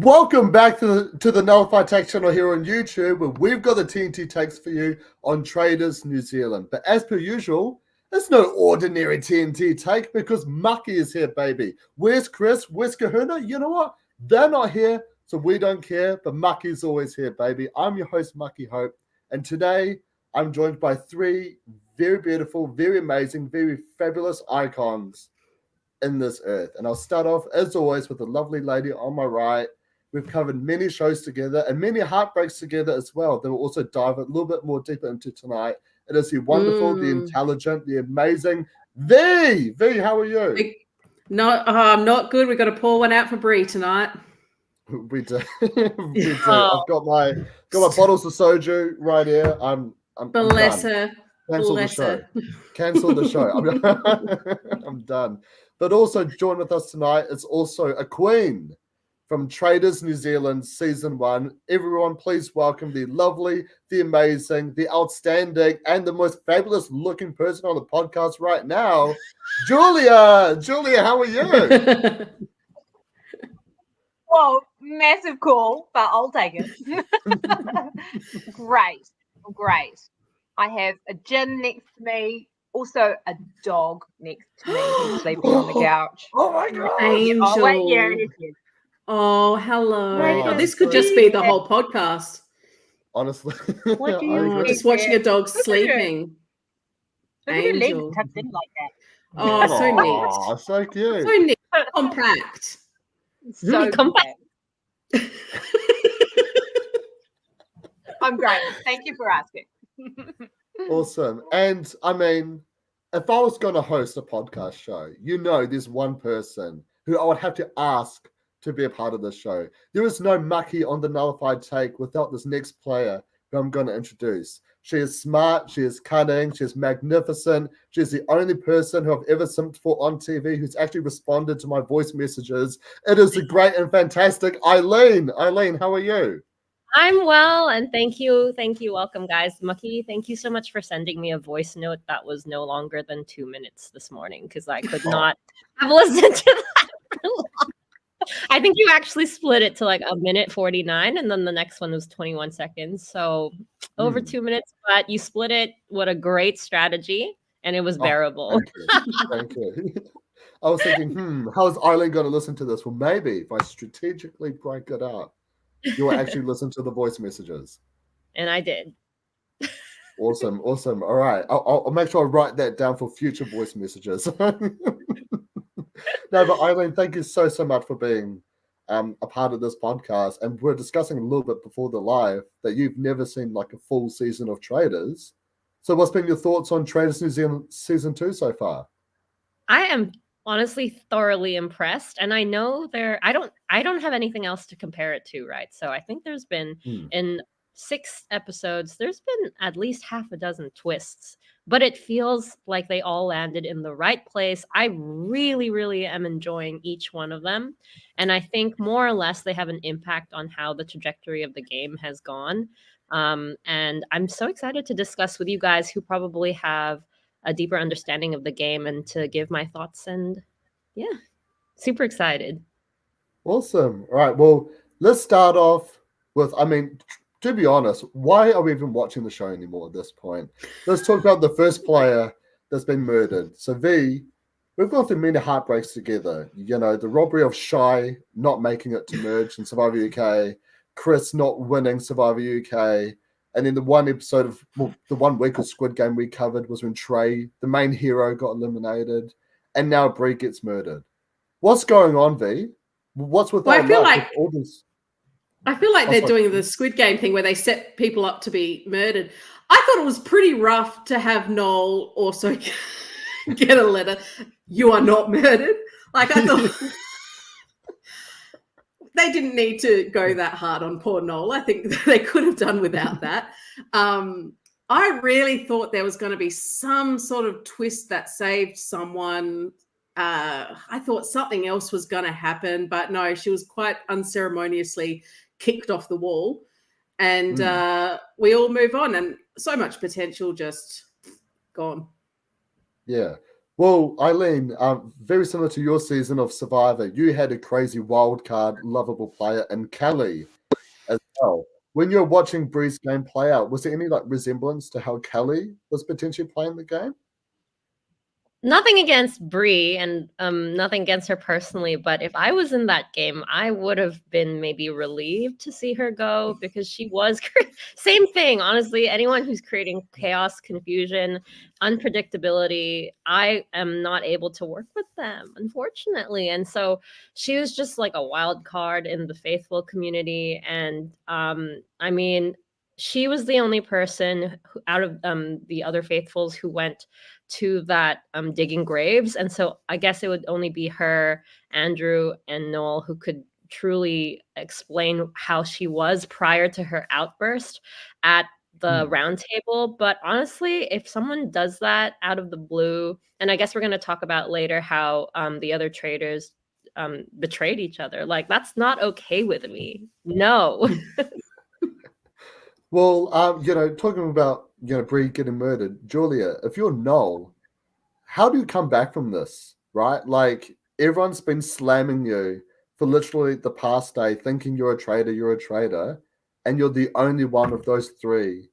Welcome back to the Nullified Take channel here on YouTube, where we've got the TNT takes for you on Traitors New Zealand. But as per usual, it's no ordinary TNT take because Mucky is here, baby. Where's Chris? Where's Kahuna? You know what? They're not here, so we don't care, but Mucky's always here, baby. I'm your host, Mucky Hope, and today I'm joined by three very beautiful, very amazing, very fabulous icons in this earth. And I'll start off, as always, with the lovely lady on my right. We've covered many shows together and many heartbreaks together as well that we'll also dive a little bit more deeper into tonight. It is the wonderful, the intelligent, the amazing V. V, how are you? I'm not good. We've got to pour one out for Bree tonight. We do. We do. I've got my bottles of soju right here. I'm Bless done. her. Cancel the show. Cancel the show. I'm done. But also join with us tonight is also a queen from Traitors New Zealand Season 1. Everyone, please welcome the lovely, the amazing, the outstanding, and the most fabulous looking person on the podcast right now, Julia. Julia, how are you? Well, massive call, but I'll take it. Great. I have a gin next to me, also a dog next to me who's sleeping on the couch. Oh my God. Angel. Oh, wait, yeah. Oh, hello. Oh, this could just be the whole podcast. Honestly. What do you Just watching a dog sleeping. Look at her legs Angel. tucked in like that. Oh, so neat. Aw, so cute. So neat. Compact. So compact. I'm great. Thank you for asking. Awesome. And I mean, if I was going to host a podcast show, there's one person who I would have to ask to be a part of this show. There is no Mucky on the Nullified Take without this next player who I'm going to introduce. She is smart, she is cunning, she is magnificent. She is the only person who I've ever simped for on TV who's actually responded to my voice messages. It is the great and fantastic Aileen. Aileen, how are you? I'm well, and thank you. Welcome, guys. Mucky, thank you so much for sending me a voice note that was no longer than 2 minutes this morning because I could not have listened to that for long. I think you actually split it to like a minute 49, and then the next one was 21 seconds. So over 2 minutes, but you split it. What a great strategy, and it was bearable. Thank you. I was thinking, how is Aileen going to listen to this? Well, maybe if I strategically break it up, you'll actually listen to the voice messages. And I did. Awesome. All right. I'll make sure I write that down for future voice messages. No, but Aileen, thank you so much for being a part of this podcast. And we're discussing a little bit before the live that you've never seen like a full season of Traitors. So what's been your thoughts on Traitors New Zealand Season 2 so far? I am honestly thoroughly impressed, and I know I don't have anything else to compare it to, right? So I think there's been in 6 episodes there's been at least half a dozen twists, but it feels like they all landed in the right place. I really am enjoying each one of them, and I think more or less they have an impact on how the trajectory of the game has gone, and I'm so excited to discuss with you guys who probably have a deeper understanding of the game and to give my thoughts. And yeah, super excited. Awesome. All right. Well, let's start off with, to be honest, why are we even watching the show anymore at this point? Let's talk about the first player that's been murdered. So V, we've gone through many heartbreaks together. The robbery of Shy not making it to merge in Survivor UK, Chris not winning Survivor UK, and then the one episode of, the 1 week of Squid Game we covered was when Trey, the main hero, got eliminated. And now Bree gets murdered. What's going on, V? What's with Well, all this? I feel like they're doing the Squid Game thing where they set people up to be murdered. I thought it was pretty rough to have Noel also get a letter, "You are not murdered." Like, I thought... They didn't need to go that hard on poor Noel. I think they could have done without that. I really thought there was going to be some sort of twist that saved someone. I thought something else was going to happen, but no, she was quite unceremoniously kicked off the wall. And we all move on, and so much potential just gone. Yeah. Well, Aileen, very similar to your season of Survivor, you had a crazy wild card, lovable player in Kelly as well. When you're watching Bree's game play out, was there any like resemblance to how Kelly was potentially playing the game? Nothing against Bree and nothing against her personally, but if I was in that game, I would have been maybe relieved to see her go because she was same thing. Honestly, anyone who's creating chaos, confusion, unpredictability, I am not able to work with them, unfortunately. And so she was just like a wild card in the faithful community. And I mean, she was the only person who, out of the other faithfuls who went to that digging graves, and so I guess it would only be her, Andrew, and Noel who could truly explain how she was prior to her outburst at the round table. But honestly, if someone does that out of the blue, and I guess we're going to talk about later how the other traitors betrayed each other, like that's not okay with me. No. Well, talking about Bree getting murdered, Julia, if you're Noel, how do you come back from this? Right, like everyone's been slamming you for literally the past day, thinking you're a traitor, and you're the only one of those three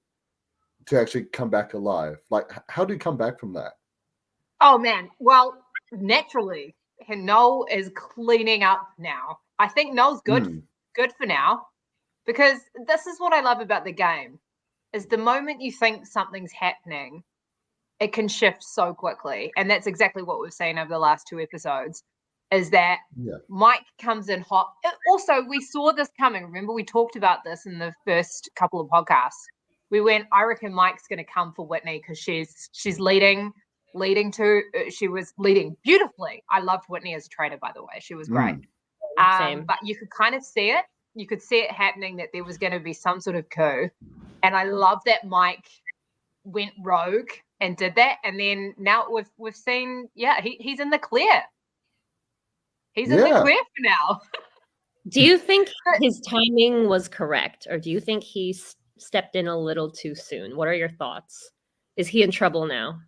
to actually come back alive. Like, how do you come back from that? Oh man, well, naturally, Noel is cleaning up now. I think Noel's good for now, because this is what I love about the game, is the moment you think something's happening, it can shift so quickly. And that's exactly what we've seen over the last 2 episodes, is that Mike comes in hot. Also, we saw this coming. Remember, we talked about this in the first couple of podcasts. We went, I reckon Mike's going to come for Whitney because she's leading she was leading beautifully. I loved Whitney as a traitor, by the way. She was great. Same. But you could kind of see it. You could see it happening, that there was going to be some sort of coup. And I love that Mike went rogue and did that. And then now we've seen, he's in the clear. He's in the clear for now. Do you think his timing was correct, or do you think he stepped in a little too soon? What are your thoughts? Is he in trouble now?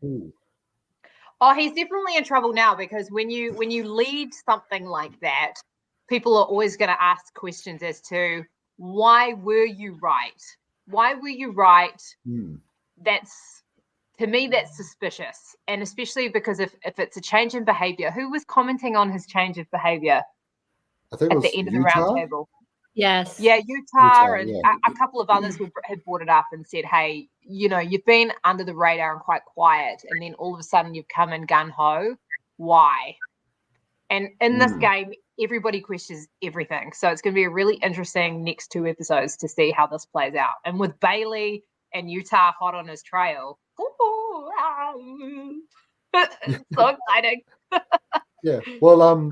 Oh, he's definitely in trouble now, because when you lead something like that, people are always going to ask questions as to why were you right? Why were you right? To me, that's suspicious. And especially because if it's a change in behavior, who was commenting on his change of behavior I think at the end of the round table? Yes. Yeah, Utah and a couple of others had brought it up and said, hey, you've been under the radar and quite quiet, and then all of a sudden you've come in gung-ho. Why? And in this game, everybody questions everything. So it's going to be a really interesting next 2 episodes to see how this plays out. And with Bailey and Utah hot on his trail, it's so exciting. Yeah. Well,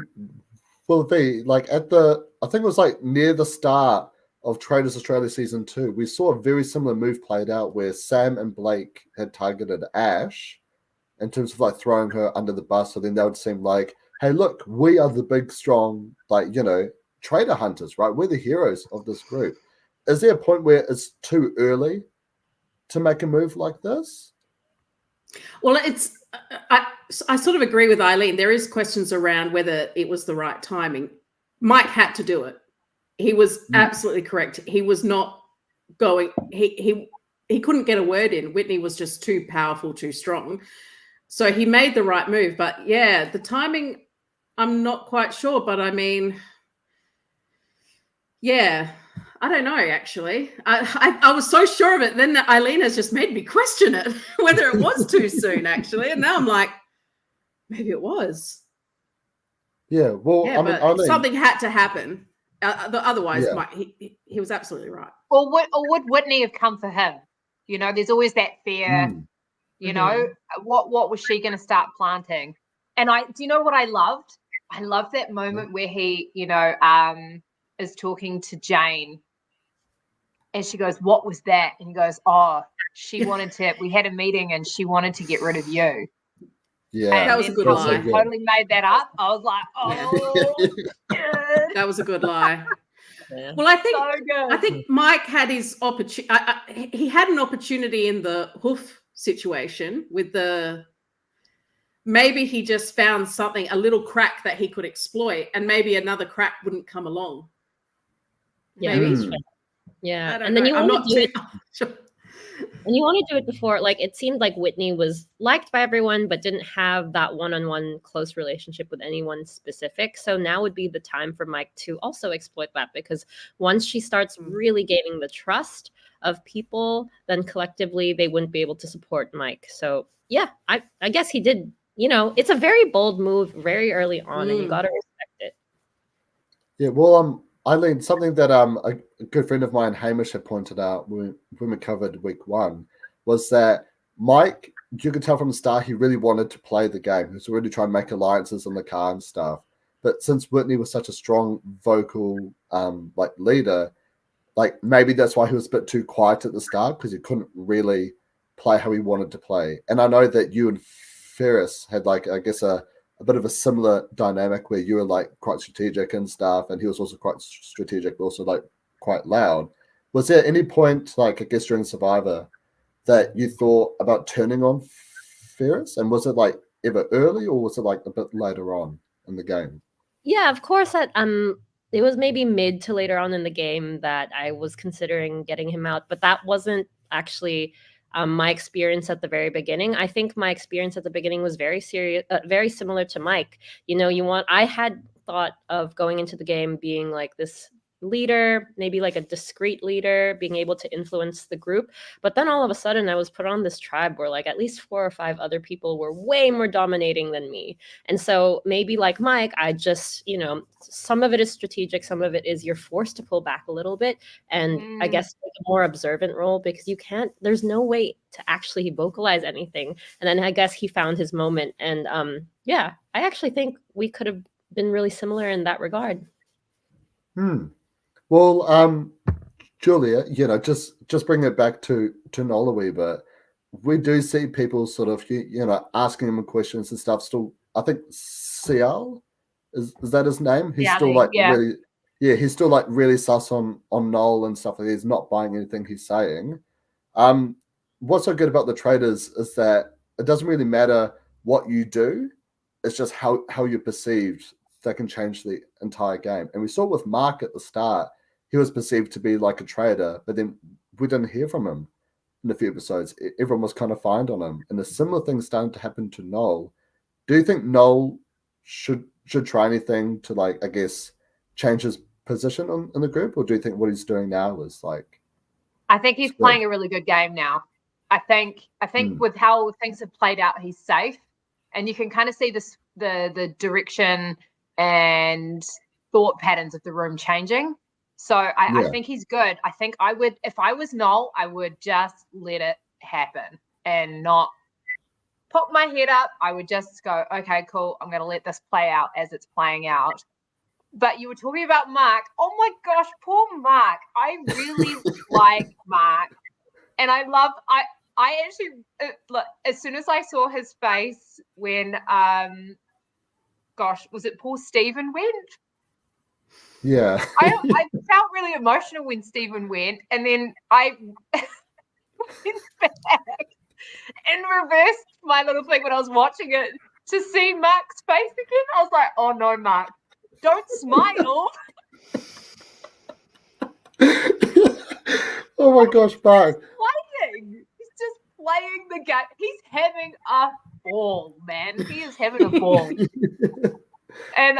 V, like I think it was like near the start of Traitors Australia season 2, we saw a very similar move played out where Sam and Blake had targeted Ash in terms of like throwing her under the bus. So then that would seem like, hey, look, we are the big, strong, traitor hunters, right? We're the heroes of this group. Is there a point where it's too early to make a move like this? Well, I sort of agree with Aileen. There is questions around whether it was the right timing. Mike had to do it. He was absolutely correct. He was not going. He couldn't get a word in. Whitney was just too powerful, too strong. So he made the right move. But yeah, the timing, I'm not quite sure. But I mean, yeah, I don't know, actually. I was so sure of it. Then Aileen has just made me question it, whether it was too soon, actually. And now I'm like, maybe it was. Yeah, well, yeah, but something had to happen. Otherwise, he was absolutely right. Or would Whitney have come for him? There's always that fear. What was she going to start planting? And do you know what I loved? I loved that moment where he, is talking to Jane, and she goes, "What was that?" And he goes, "Oh, we had a meeting and she wanted to get rid of you." Yeah, and that was a good lie. She totally made that up. I was like, "Oh, that was a good lie." Yeah. Well, I think Mike had his opportunity. He had an opportunity in the hoof situation with the maybe he just found something, a little crack that he could exploit, and maybe another crack wouldn't come along. Yeah, Maybe. Yeah, and then you want to do it. And you want to do it before, like, it seemed like Whitney was liked by everyone, but didn't have that one-on-one close relationship with anyone specific. So now would be the time for Mike to also exploit that, because once she starts really gaining the trust of people, then collectively they wouldn't be able to support Mike. So yeah, I guess he did, it's a very bold move very early on, and you got to respect it. Yeah, well, Aileen, something that a good friend of mine, Hamish, had pointed out when we covered week 1 was that Mike, you could tell from the start, he really wanted to play the game. He was really trying to make alliances in the car and stuff. But since Whitney was such a strong vocal leader, like maybe that's why he was a bit too quiet at the start, because he couldn't really play how he wanted to play. And I know that you and Ferris had I guess a bit of a similar dynamic where you were quite strategic and stuff, and he was also quite strategic, but also quite loud. Was there any point, I guess during Survivor, that you thought about turning on Ferris? And was it ever early, or was it a bit later on in the game? Yeah, of course. It was maybe mid to later on in the game that I was considering getting him out, but that wasn't actually my experience at the very beginning. I think my experience at the beginning was very similar to Mike. I had thought of going into the game being this leader, maybe a discreet leader, being able to influence the group. But then all of a sudden I was put on this tribe where at least 4 or 5 other people were way more dominating than me. And so maybe like Mike, I just, some of it is strategic, some of it is you're forced to pull back a little bit. And I guess take a more observant role, because there's no way to actually vocalize anything. And then I guess he found his moment. And I actually think we could have been really similar in that regard. Well, Julia, just bring it back to Noel a wee bit. We do see people sort of, asking him questions and stuff. Still, I think Cial is that his name? He's still really, he's still really sus on Noel and stuff. He's not buying anything he's saying. What's so good about the Traitors is that it doesn't really matter what you do; it's just how you're perceived that can change the entire game. And we saw with Mark at the start. He was perceived to be like a traitor, but then we didn't hear from him in a few episodes. Everyone was kind of fined on him. And a similar thing starting to happen to Noel. Do you think Noel should try anything to, I guess, change his position in the group? Or do you think what he's doing now is I think he's playing a really good game now. I think with how things have played out, he's safe. And you can kind of see the direction and thought patterns of the room changing. So I think he's good. I think I would, if I was Noel, I would just let it happen and not put my head up. I would just go, okay, cool. I'm going to let this play out as it's playing out. But you were talking about Mark. Oh my gosh, poor Mark. I really like Mark. And I actually, look, as soon as I saw his face when, was it poor Stephen went? Yeah. I felt really emotional when Stephen went, and then I went back and reversed my little thing when I was watching it to see Mark's face again. I was like, oh no, Mark, don't smile. Oh my gosh, Mark. He's just playing the game. He's having a ball, man. He is having a ball. And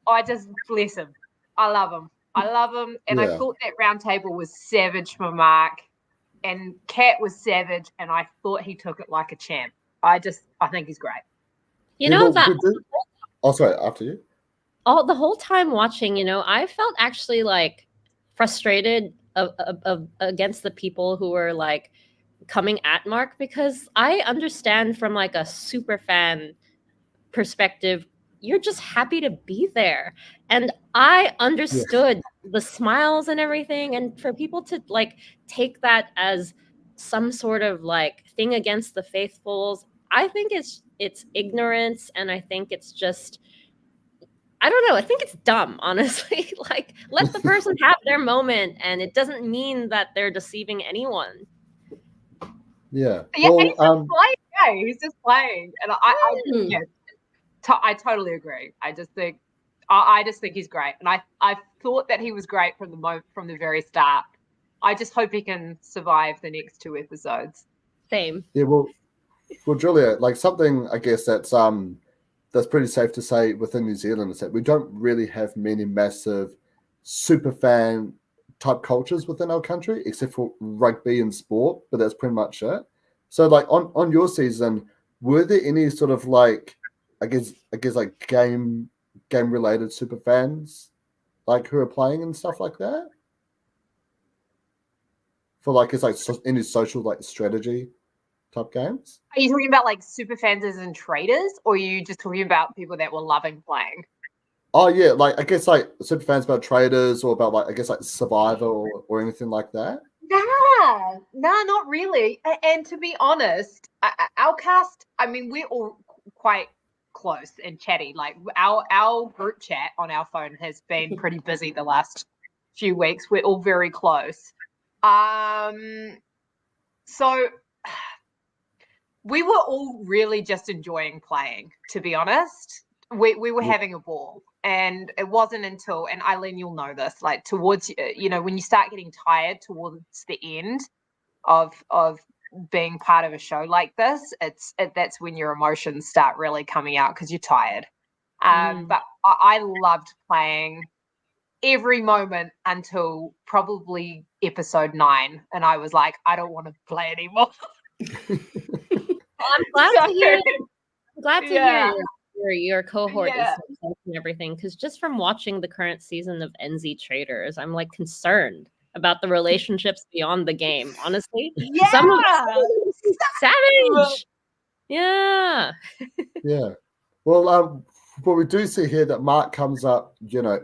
I just bless him. I love him. And I thought that round table was savage for Mark, and Kat was savage, and I thought he took it like a champ. I think he's great. Oh, sorry, after you. The whole time watching, I felt actually frustrated against the people who were coming at Mark, because I understand from a super fan perspective, you're just happy to be there. And I understood the smiles and everything. And for people to take that as some sort of thing against the faithfuls, I think it's ignorance. And I think it's just, I don't know. I think it's dumb, honestly. Let the person have their moment, and it doesn't mean that they're deceiving anyone. Yeah. Well, he's just playing play. He's just playing. And I totally agree. I just think he's great. And I thought that he was great from the very start. I just hope he can survive the next 2 episodes. Same. Yeah, well, Julia, like something I guess that's pretty safe to say within New Zealand is that we don't really have many massive super fan type cultures within our country, except for rugby and sport, but that's pretty much it. So like on your season, were there any sort of like I guess like game related super fans like who are playing and stuff like that? For like it's like any social like strategy type games? Are you talking about like super fans as in Traitors, or are you just talking about people that were loving playing? Oh yeah, like I guess like super fans about Traitors or about like I guess like Survivor or anything like that. Nah, not really. And to be honest, our cast, I mean, we're all quite close and chatty. Like our group chat on our phone has been pretty busy the last few weeks. We're all very close. So we were all really just enjoying playing, to be honest. We were having a ball. And it wasn't until, and Aileen, you'll know this, like towards, when you start getting tired towards the end of being part of a show like this, that's when your emotions start really coming out because you're tired. But I loved playing every moment until probably episode 9. And I was like, I don't want to play anymore. I'm glad to hear. I'm glad to hear your cohort is so and everything, because just from watching the current season of NZ Traitors, I'm like concerned about the relationships beyond the game. Honestly, some of savage. Yeah. Yeah. Well, but we do see here that Mark comes up,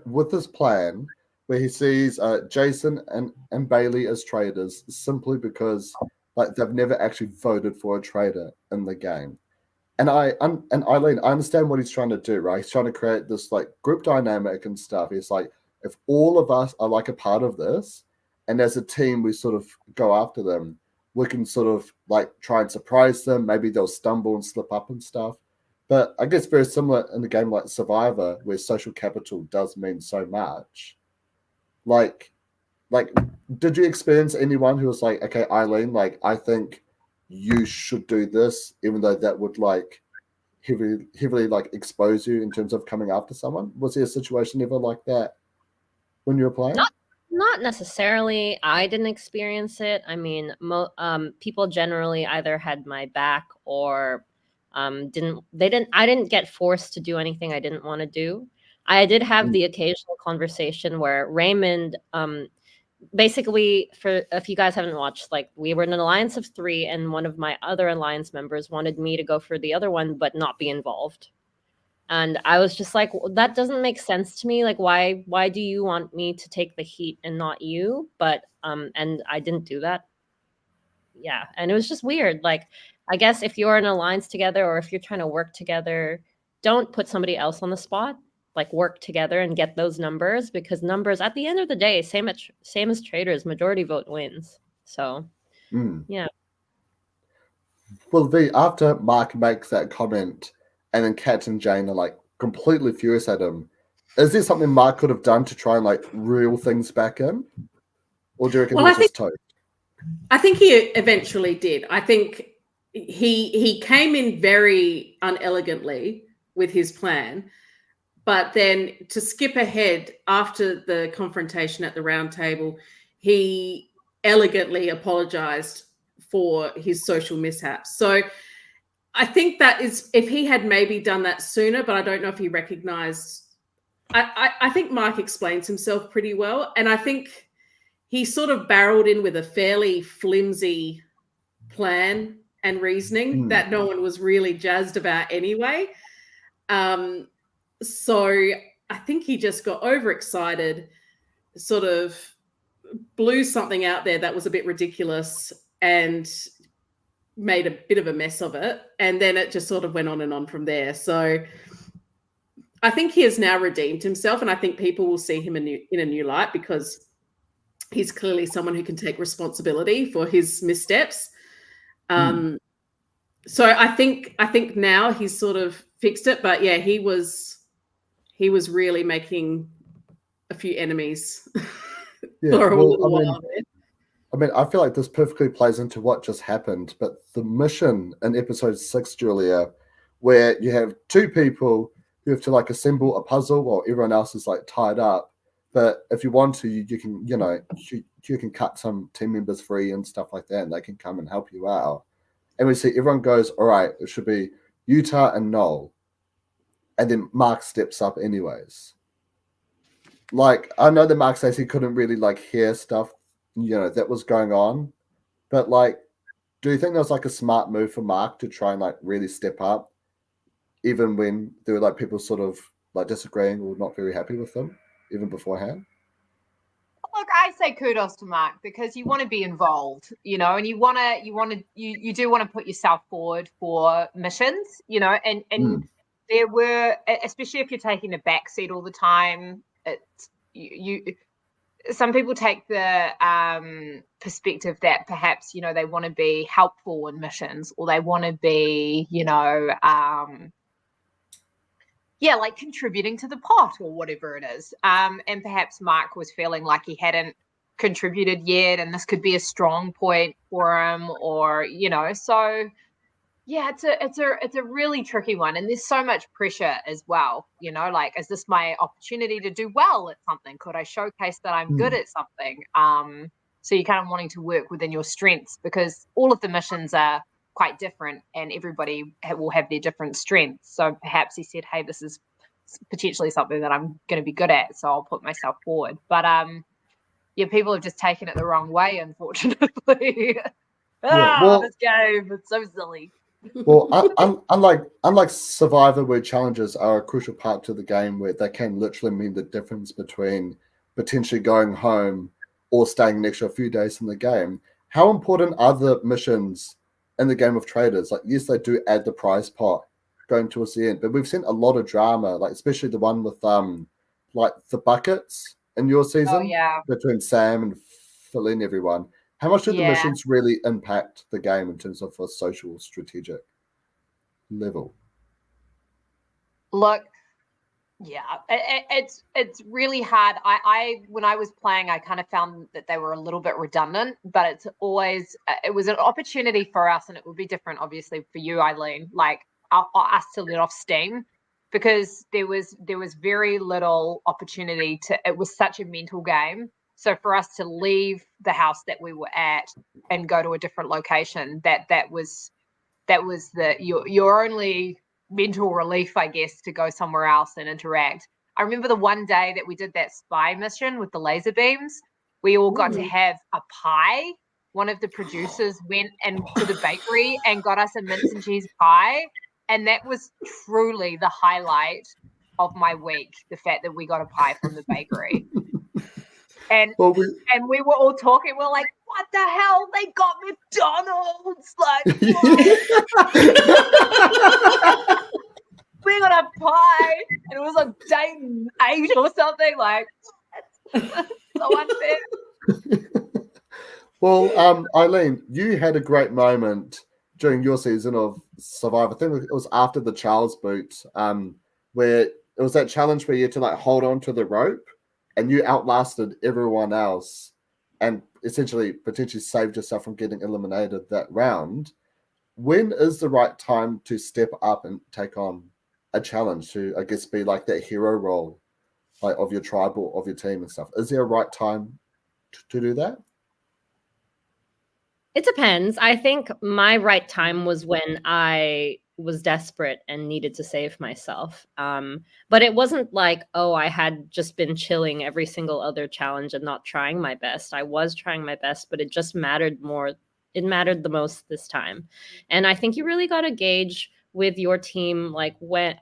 with this plan where he sees Jason and Bailey as traitors simply because like they've never actually voted for a traitor in the game. And Aileen, I understand what he's trying to do, right? He's trying to create this like group dynamic and stuff. He's like, if all of us are like a part of this, and as a team we sort of go after them, we can sort of like try and surprise them. Maybe they'll stumble and slip up and stuff. But I guess very similar in a game like Survivor, where social capital does mean so much. Like, did you experience anyone who was like, okay, Aileen, like I think you should do this, even though that would like heavily like expose you in terms of coming after someone? Was there a situation ever like that when you were playing? Not necessarily. I didn't experience it. I mean, people generally either had my back or I didn't get forced to do anything I didn't want to do. I did have the occasional conversation where Raymond basically, for if you guys haven't watched, like we were in an alliance of 3 and one of my other alliance members wanted me to go for the other one but not be involved, and I was just like, well, that doesn't make sense to me. Like, why do you want me to take the heat and not you? But and I didn't do that. Yeah, and it was just weird. Like, I guess if you're in an alliance together or if you're trying to work together, don't put somebody else on the spot. Like, work together and get those numbers, because numbers at the end of the day, same as Traitors, majority vote wins. So yeah. Well, after Mark makes that comment and then Kat and Jane are like completely furious at him, is there something Mark could have done to try and like reel things back in? Or do you reckon he was just toast? I think he eventually did. I think he came in very unelegantly with his plan. But then to skip ahead after the confrontation at the round table, he elegantly apologized for his social mishaps. So I think that is, if he had maybe done that sooner, but I don't know if he recognized, I think Mark explains himself pretty well. And I think he sort of barreled in with a fairly flimsy plan and reasoning that no one was really jazzed about anyway. So I think he just got overexcited, sort of blew something out there that was a bit ridiculous and made a bit of a mess of it. And then it just sort of went on and on from there. So I think he has now redeemed himself, and I think people will see him in a new light, because he's clearly someone who can take responsibility for his missteps. So I think now he's sort of fixed it, but yeah, he was really making a few enemies for a little while there. I mean, I feel like this perfectly plays into what just happened, but the mission in episode 6, Julia, where you have two people who have to like assemble a puzzle while everyone else is like tied up. But if you want to, you can, you can cut some team members free and stuff like that, and they can come and help you out. And we see everyone goes, all right, it should be Utah and Noel. And then Mark steps up anyways. Like, I know that Mark says he couldn't really like hear stuff, that was going on. But like, do you think that was like a smart move for Mark to try and like really step up, even when there were like people sort of like disagreeing or not very happy with him, even beforehand? Look, I say kudos to Mark because you want to be involved, and you do want to put yourself forward for missions, and there were, especially if you're taking a back seat all the time, some people take the perspective that perhaps, they want to be helpful in missions, or they want to be, like contributing to the pot or whatever it is. And perhaps Mark was feeling like he hadn't contributed yet, and this could be a strong point for him, or, so yeah, it's a really tricky one. And there's so much pressure as well, like, is this my opportunity to do well at something? Could I showcase that I'm good at something? So you're kind of wanting to work within your strengths, because all of the missions are quite different and everybody will have their different strengths. So perhaps he said, hey, this is potentially something that I'm going to be good at, so I'll put myself forward. But people have just taken it the wrong way, unfortunately. This game, it's so silly. Well, unlike Survivor, where challenges are a crucial part to the game, where they can literally mean the difference between potentially going home or staying an extra few days in the game, how important are the missions in the game of Traitors? Like, yes, they do add the prize pot going towards the end, but we've seen a lot of drama, like especially the one with like the buckets in your season between Sam and Phil and everyone. How much do the missions really impact the game in terms of a social strategic level? Look, it's really hard. I when I was playing, I kind of found that they were a little bit redundant, but it's always it was an opportunity for us, and it would be different, obviously, for you, Aileen, like us to let off steam, because there was very little opportunity to. It was such a mental game. So for us to leave the house that we were at and go to a different location, that was your only mental relief, I guess, to go somewhere else and interact. I remember the one day that we did that spy mission with the laser beams, we all got to have a pie. One of the producers went to the bakery and got us a mince and cheese pie. And that was truly the highlight of my week, the fact that we got a pie from the bakery. And we were all talking. We're like, "What the hell? They got McDonald's! Like, we got a pie, and it was like day 8 or something. Like, that's so unfair." Well, Aileen, you had a great moment during your season of Survivor. I think it was after the Charles boot, where it was that challenge where you had to like hold on to the rope. And you outlasted everyone else and essentially potentially saved yourself from getting eliminated that round. When is the right time to step up and take on a challenge to, I guess, be like that hero role, like of your tribe or of your team and stuff? Is there a right time to do that? It depends. I think my right time was when I was desperate and needed to save myself. But it wasn't like, I had just been chilling every single other challenge and not trying my best. I was trying my best, but it just mattered more. It mattered the most this time. And I think you really got to gauge with your team, like when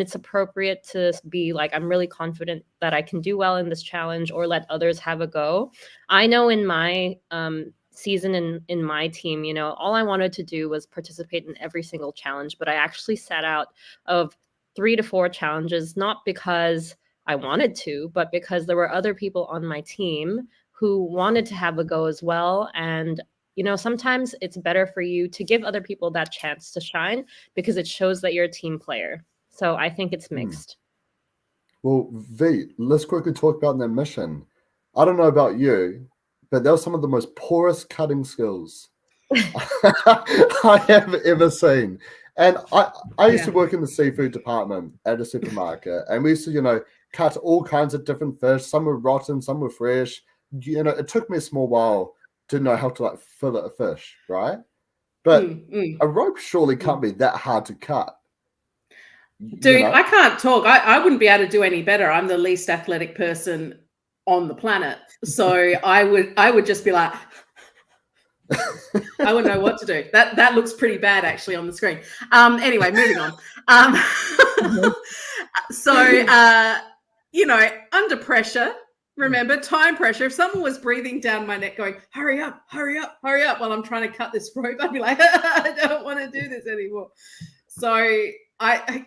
it's appropriate to be like, I'm really confident that I can do well in this challenge, or let others have a go. I know in my season in my team, all I wanted to do was participate in every single challenge, but I actually sat out of 3 to 4 challenges, not because I wanted to, but because there were other people on my team who wanted to have a go as well. And sometimes it's better for you to give other people that chance to shine because it shows that you're a team player. So I think it's mixed. Well, V, let's quickly talk about their mission. I don't know about you, but they were some of the most poorest cutting skills I have ever seen. And I used to work in the seafood department at a supermarket, and we used to, cut all kinds of different fish. Some were rotten, some were fresh. It took me a small while to know how to fillet a fish, right? But a rope surely can't be that hard to cut. Dude, I can't talk. I wouldn't be able to do any better. I'm the least athletic person on the planet. So I would just be like, I wouldn't know what to do. That looks pretty bad actually on the screen. Anyway, moving on. So under pressure, remember time pressure. If someone was breathing down my neck going, hurry up, hurry up, hurry up, while I'm trying to cut this rope, I'd be like, I don't want to do this anymore. So I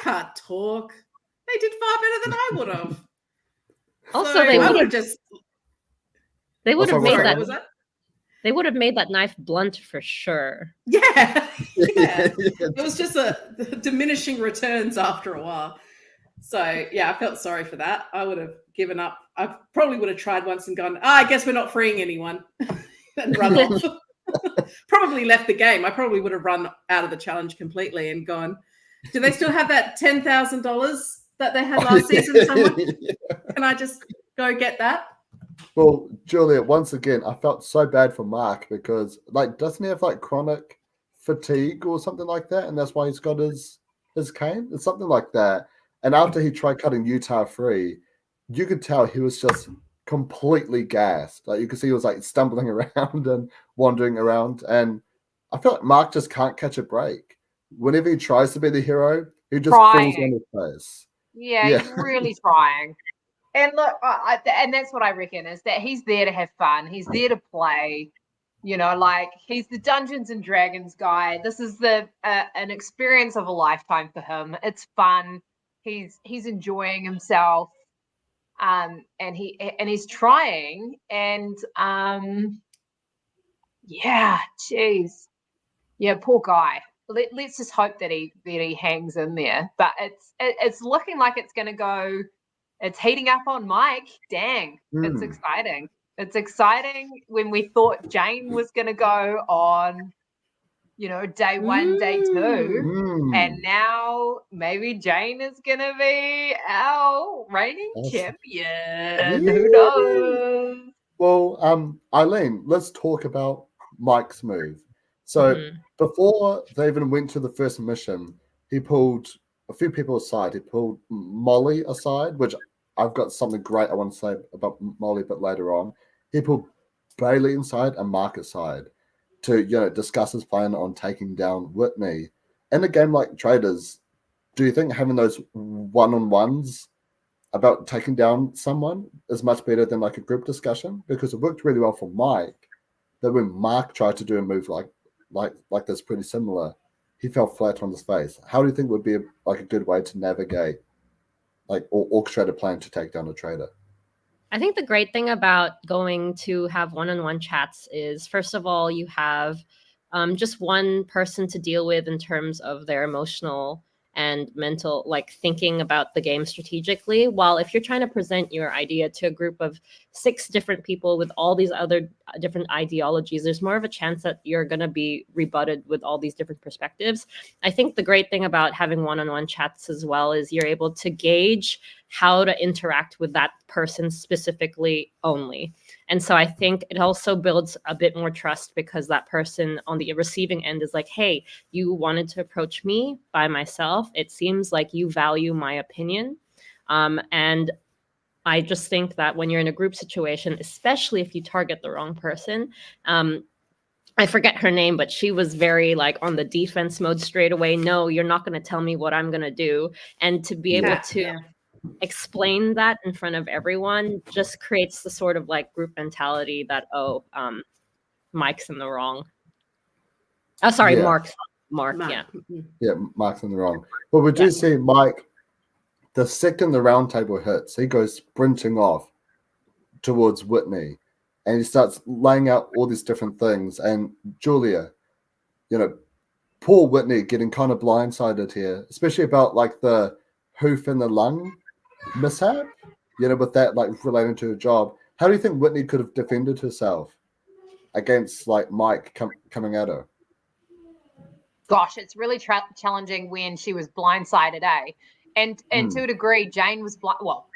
can't talk. They did far better than I would have. Also, so they would have made that. Was that? They would have made that knife blunt for sure. Yeah. It was just a diminishing returns after a while. So yeah, I felt sorry for that. I would have given up. I probably would have tried once and gone, I guess we're not freeing anyone, and run off. Probably left the game. I probably would have run out of the challenge completely and gone, do they still have that $10,000 that they had last season somewhere? Can I just go get that? Well, Julia, once again, I felt so bad for Mark because, doesn't he have chronic fatigue or something like that, and that's why he's got his cane? It's something like that. And after he tried cutting Utah free, you could tell he was just completely gassed. You could see he was stumbling around and wandering around, and I feel like Mark just can't catch a break. Whenever he tries to be the hero, he just falls on his face. Yeah, he's really trying. And look, and that's what I reckon is that he's there to have fun. He's there to play. He's the Dungeons and Dragons guy. This is an experience of a lifetime for him. It's fun. He's enjoying himself, and he's trying. And poor guy. Let's just hope that he hangs in there. But it's looking like it's going to go. It's heating up on Mike. Dang, It's exciting. It's exciting when we thought Jane was going to go on, day 1, day 2. And now maybe Jane is going to be our reigning champion. Who knows? Well, Aileen, let's talk about Mike's move. So before they even went to the first mission, he pulled a few people aside. He pulled Molly aside, which I've got something great I want to say about Molly, but later on. He pulled Bailey inside and Mark aside to, discuss his plan on taking down Whitney. In a game like Traitors, do you think having those one-on-ones about taking down someone is much better than a group discussion? Because it worked really well for Mike, that when Mark tried to do a move like this pretty similar, he fell flat on his face. How do you think would be a good way to navigate or orchestrate a plan to take down a traitor? I think the great thing about going to have one-on-one chats is, first of all, you have just one person to deal with in terms of their emotional and mental, thinking about the game strategically. While if you're trying to present your idea to a group of 6 different people with all these other different ideologies, there's more of a chance that you're going to be rebutted with all these different perspectives. I think the great thing about having one-on-one chats as well is you're able to gauge how to interact with that person specifically only. And so I think it also builds a bit more trust because that person on the receiving end is like, hey, you wanted to approach me by myself. It seems like you value my opinion. And I just think that when you're in a group situation, especially if you target the wrong person, I forget her name, but she was very on the defense mode straight away. No, you're not going to tell me what I'm going to do. And to be able to explain that in front of everyone just creates the sort of group mentality that, Mike's in the wrong. Oh, sorry, Mark. Yeah, Mark's in the wrong. But we do see Mike, the second the round table hits, he goes sprinting off towards Whitney. and he starts laying out all these different things. And Julia, poor Whitney getting kind of blindsided here, especially about like the hoof and the lung mishap, with that like relating to her job. How do you think Whitney could have defended herself against like Mike coming at her? Gosh, it's really challenging when she was blindsided, eh? And to a degree, Jane was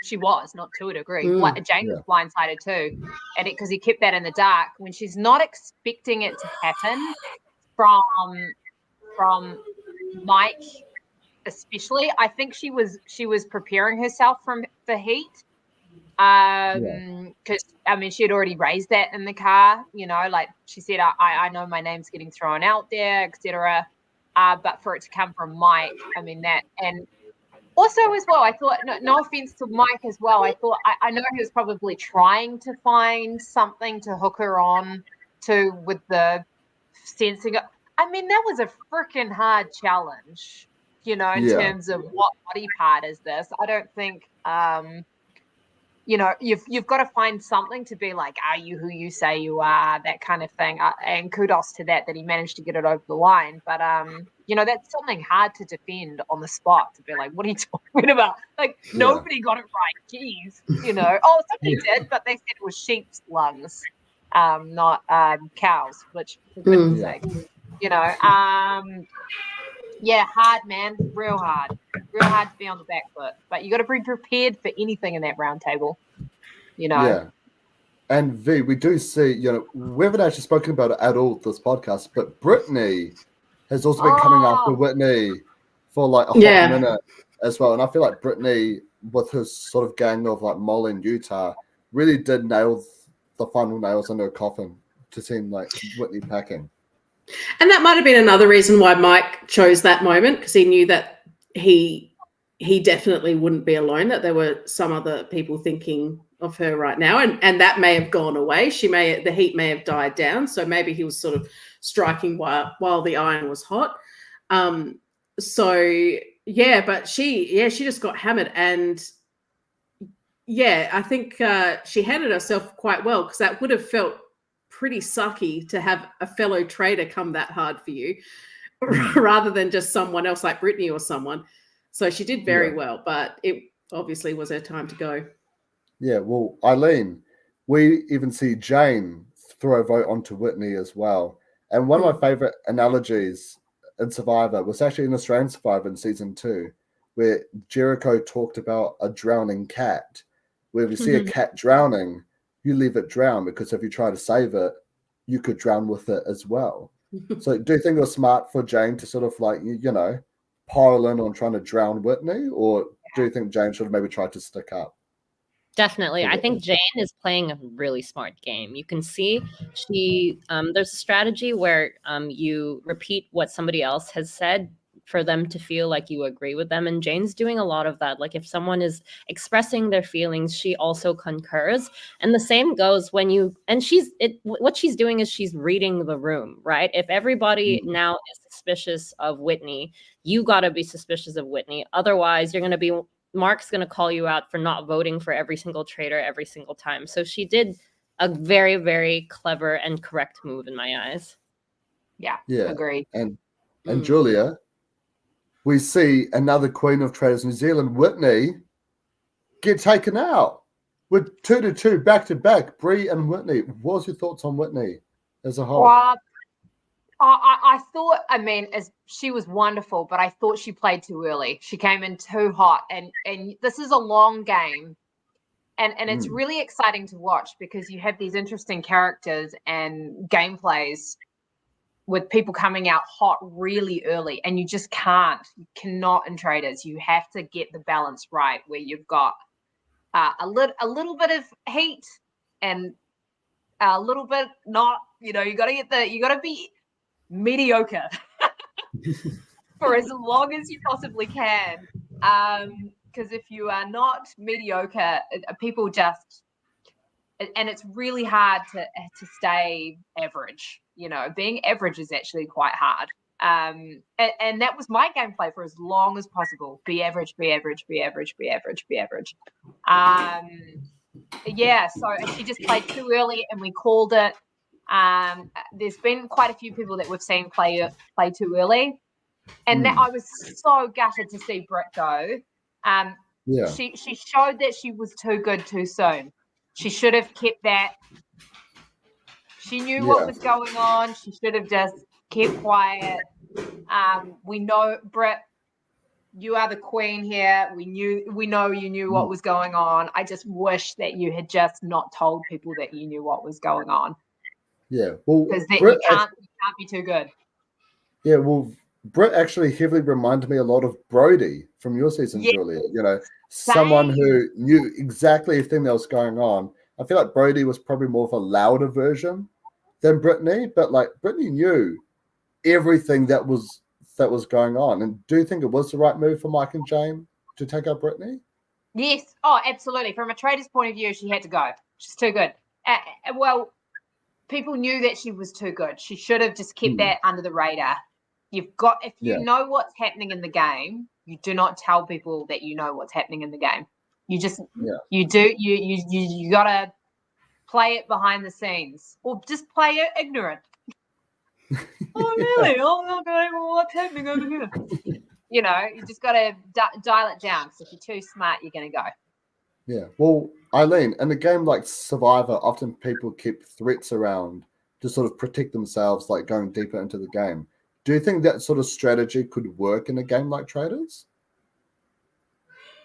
she was, not to a degree. Jane was blindsided too, and because he kept that in the dark when she's not expecting it to happen from Mike, especially. I think she was preparing herself for heat. Because I mean, she had already raised that in the car, like she said, I know my name's getting thrown out there, etc. But for it to come from Mike, I mean that, and also as well, I thought, no offense to Mike as well, I thought I know he was probably trying to find something to hook her on to with the sensing. I mean, that was a freaking hard challenge, in terms of what body part is this. I don't think. You've got to find something to be like, are you who you say you are, that kind of thing. And kudos to that he managed to get it over the line. But, that's something hard to defend on the spot, to be like, what are you talking about? Like, nobody got it right. Jeez, Oh, somebody did, but they said it was sheep's lungs, not cows, which, for goodness sake, hard, man, real hard to be on the back foot, but you got to be prepared for anything in that round table, Yeah, and V, we do see, we haven't actually spoken about it at all this podcast, but Brittany has also been coming after Whitney for like a hot minute as well, and I feel like Brittany, with her sort of gang of like Molly and Utah, really did nail the final nails in her coffin to seem like Whitney packing. And that might have been another reason why Mike chose that moment, because he knew that he definitely wouldn't be alone, that there were some other people thinking of her right now, and that may have gone away. The heat may have died down, so maybe he was sort of striking while the iron was hot. But she just got hammered, and I think she handled herself quite well, because that would have felt pretty sucky to have a fellow traitor come that hard for you rather than just someone else like Brittany or someone. So she did very well, but it obviously was her time to go. Yeah, well, Aileen, we even see Jane throw a vote onto Whitney as well. And one of my favorite analogies in Survivor was actually in Australian Survivor in season 2, where Jericho talked about a drowning cat. Where if you see a cat drowning, you leave it drown, because if you try to save it, you could drown with it as well. So do you think it was smart for Jane to sort of like, pile in on trying to drown Whitney, or do you think Jane should have maybe tried to stick up? Definitely. I think Jane is playing a really smart game. You can see there's a strategy where you repeat what somebody else has said for them to feel like you agree with them. And Jane's doing a lot of that. Like if someone is expressing their feelings, she also concurs. And the same goes when what she's doing is she's reading the room, right? If everybody now is suspicious of Whitney, you got to be suspicious of Whitney. Otherwise, Mark's going to call you out for not voting for every single traitor every single time. So she did a very, very clever and correct move in my eyes. Yeah. Agreed. And Julia, we see another queen of Traitors New Zealand, Whitney, get taken out with 2-2 back-to-back, Bree and Whitney. What was your thoughts on Whitney as a whole? Well, I thought, as she was wonderful, but I thought she played too early. She came in too hot, and this is a long game, and it's really exciting to watch, because you have these interesting characters and gameplays with people coming out hot really early, and you cannot in Traitors. You have to get the balance right, where you've got a little bit of heat and a little bit not. You got to be mediocre for as long as you possibly can, because if you are not mediocre, people just, and it's really hard to stay average. Being average is actually quite hard, and that was my gameplay for as long as possible. Be average, be average, be average, be average, be average. Yeah, so she just played too early, and we called it. There's been quite a few people that we've seen play too early, and I was so gutted to see Britt go. She showed that she was too good too soon. She should have kept that. She knew what was going on. She should have just kept quiet. We know, Britt, you are the queen here. We know you knew what was going on. I just wish that you had just not told people that you knew what was going on. Yeah, well, because you can't be too good. Yeah, well, Britt actually heavily reminded me a lot of Brody from your season, Julia. You know, someone who knew exactly everything that was going on. I feel like Brody was probably more of a louder version than Brittany, but like Brittany knew everything that was going on. And do you think it was the right move for Mike and Jane to take out Brittany? Yes. Oh, absolutely. From a trader's point of view, she had to go. She's too good. Well, people knew that she was too good. She should have just kept that under the radar. If you know what's happening in the game, you do not tell people that you know what's happening in the game. You just you gotta play it behind the scenes, or just play it ignorant. Oh really? Oh my god, what's happening over here? You know, you just gotta dial it down. Because if you're too smart, you're gonna go. Yeah. Well, Aileen, in a game like Survivor, often people keep threats around to sort of protect themselves, like going deeper into the game. Do you think that sort of strategy could work in a game like Traitors?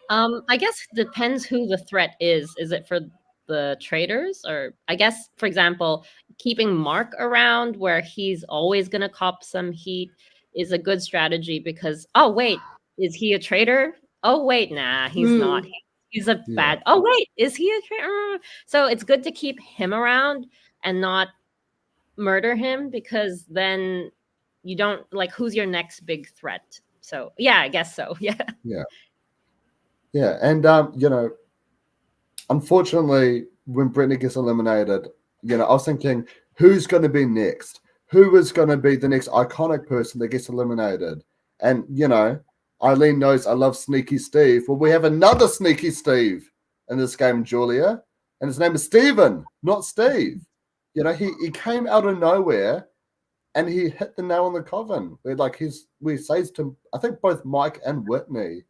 I guess depends who the threat is. Is it for the traitors, or I guess, for example, keeping Mark around where he's always going to cop some heat is a good strategy because, oh, wait, is he a traitor? Oh, wait, nah, he's not. He's a bad. Oh, wait, is he a traitor? So it's good to keep him around and not murder him, because then you don't like who's your next big threat. So yeah, I guess so. Yeah. And you know, unfortunately, when Brittany gets eliminated, you know, I was thinking, who's going to be next? Who is going to be the next iconic person that gets eliminated? And you know, Aileen knows I love Sneaky Steve. Well, we have another Sneaky Steve in this game, Julia, and his name is Steven, not Steve. You know, he came out of nowhere and he hit the nail on the coffin. We say to, I think, both Mike and Whitney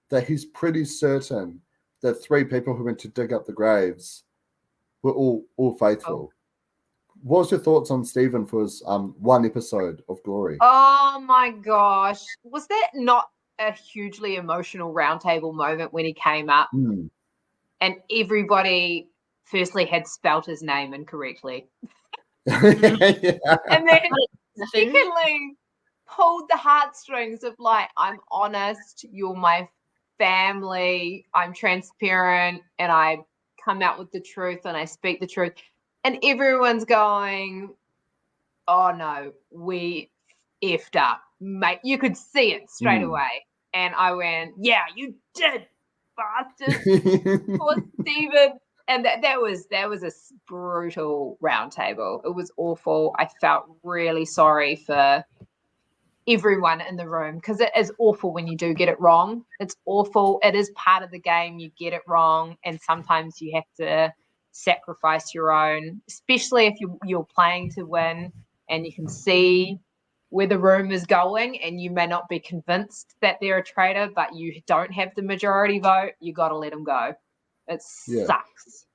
that he's pretty certain that 3 people who went to dig up the graves were all faithful. What was your thoughts on Steven for his 1 episode of Glory? Oh my gosh. Was that not a hugely emotional roundtable moment when he came up and everybody firstly had spelt his name incorrectly? And then secondly, pulled the heartstrings of like, I'm honest, you're my family, I'm transparent, and I come out with the truth and I speak the truth. And everyone's going, oh no, we effed up, mate. You could see it straight away. And I went, yeah, you did, bastard. Poor Steven. And that was a brutal roundtable. It was awful. I felt really sorry for everyone in the room, because it is awful when you do get it wrong. It's awful. It is part of the game. You get it wrong, and sometimes you have to sacrifice your own, especially if you're playing to win and you can see where the room is going and you may not be convinced that they're a traitor, but you don't have the majority vote. You got to let them go. It sucks.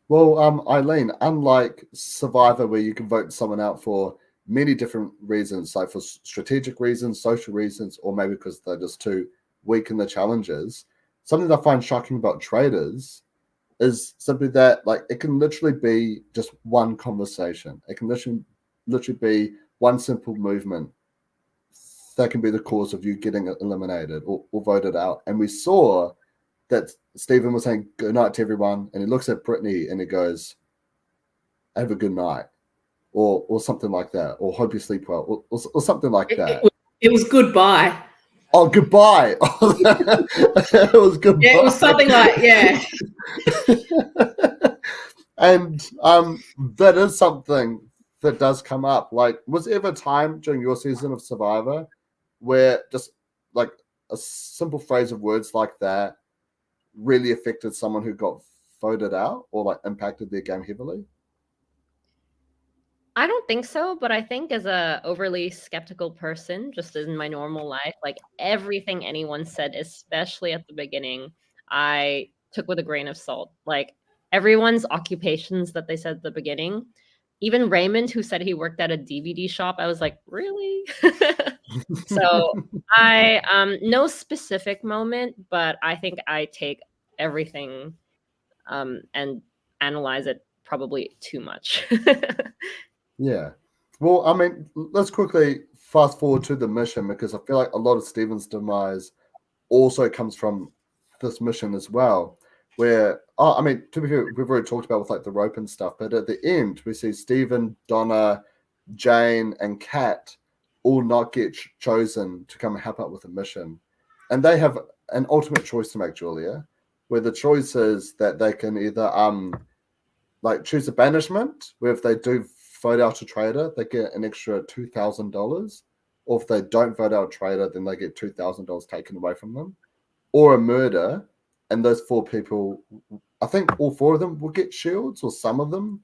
Well, Aileen, unlike Survivor, where you can vote someone out for many different reasons, like for strategic reasons, social reasons, or maybe because they're just too weak in the challenges, something that I find shocking about Traitors is simply that, like, it can literally be just one conversation. It can literally be one simple movement that can be the cause of you getting eliminated or voted out. And we saw that Steven was saying good night to everyone, and he looks at Brittany and he goes, have a good night, or something like that, or hope you sleep well, or something like that. It was goodbye. Oh, goodbye. It was goodbye. Yeah, it was something like, yeah. And that is something that does come up. Like, was there ever a time during your season of Survivor where just like a simple phrase of words like that really affected someone who got voted out or like impacted their game heavily? I don't think so, but I think as a overly skeptical person, just in my normal life, like everything anyone said, especially at the beginning, I took with a grain of salt. Like everyone's occupations that they said at the beginning, even Raymond, who said he worked at a DVD shop, I was like, really? So I no specific moment, but I think I take everything and analyze it probably too much. Yeah. Well, I mean, let's quickly fast forward to the mission because I feel like a lot of Steven's demise also comes from this mission as well. Where, I mean, to be fair, we've already talked about with like the rope and stuff, but at the end, we see Steven, Donna, Jane, and Kat all not get chosen to come and help out with the mission. And they have an ultimate choice to make, Julia, where the choice is that they can either like choose a banishment, where if they do vote out a traitor, they get an extra $2,000. Or if they don't vote out a traitor, then they get $2,000 taken away from them. Or a murder, and those 4 people, I think all 4 of them will get shields, or some of them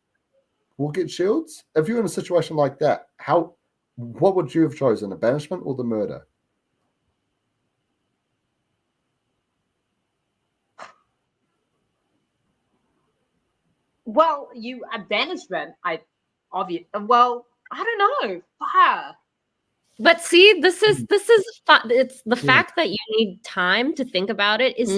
will get shields. If you're in a situation like that, what would you have chosen, a banishment or the murder? Well, a banishment. Well, I don't know. Fire. But see, this is fun. It's the fact that you need time to think about it is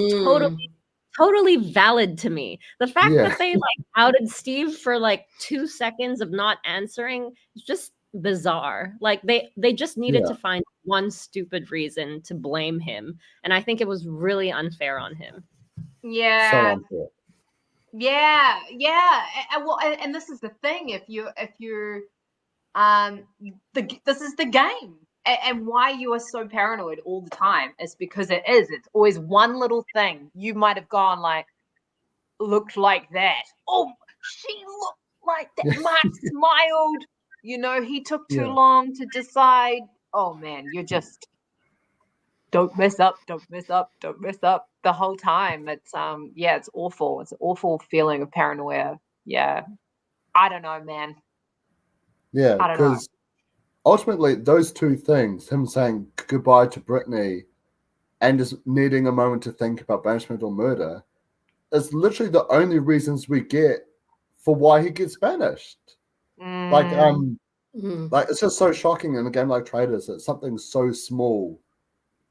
totally valid to me. The fact that they like outed Steve for like 2 seconds of not answering is just bizarre. Like they just needed to find one stupid reason to blame him, and I think it was really unfair on him. Yeah. So unfair. Yeah. Well, and this is the thing. If you're this is the game, and why you are so paranoid all the time is because it's always one little thing. You might have gone like, looked like that. Oh, she looked like that. Mark smiled. He took too long to decide. Oh man, you're just don't mess up the whole time. It's it's awful. It's an awful feeling of paranoia. Yeah, I don't know, man. Yeah, because ultimately those 2 things, him saying goodbye to Brittany and just needing a moment to think about banishment or murder, is literally the only reasons we get for why he gets banished. Like it's just so shocking in a game like Traitors that something so small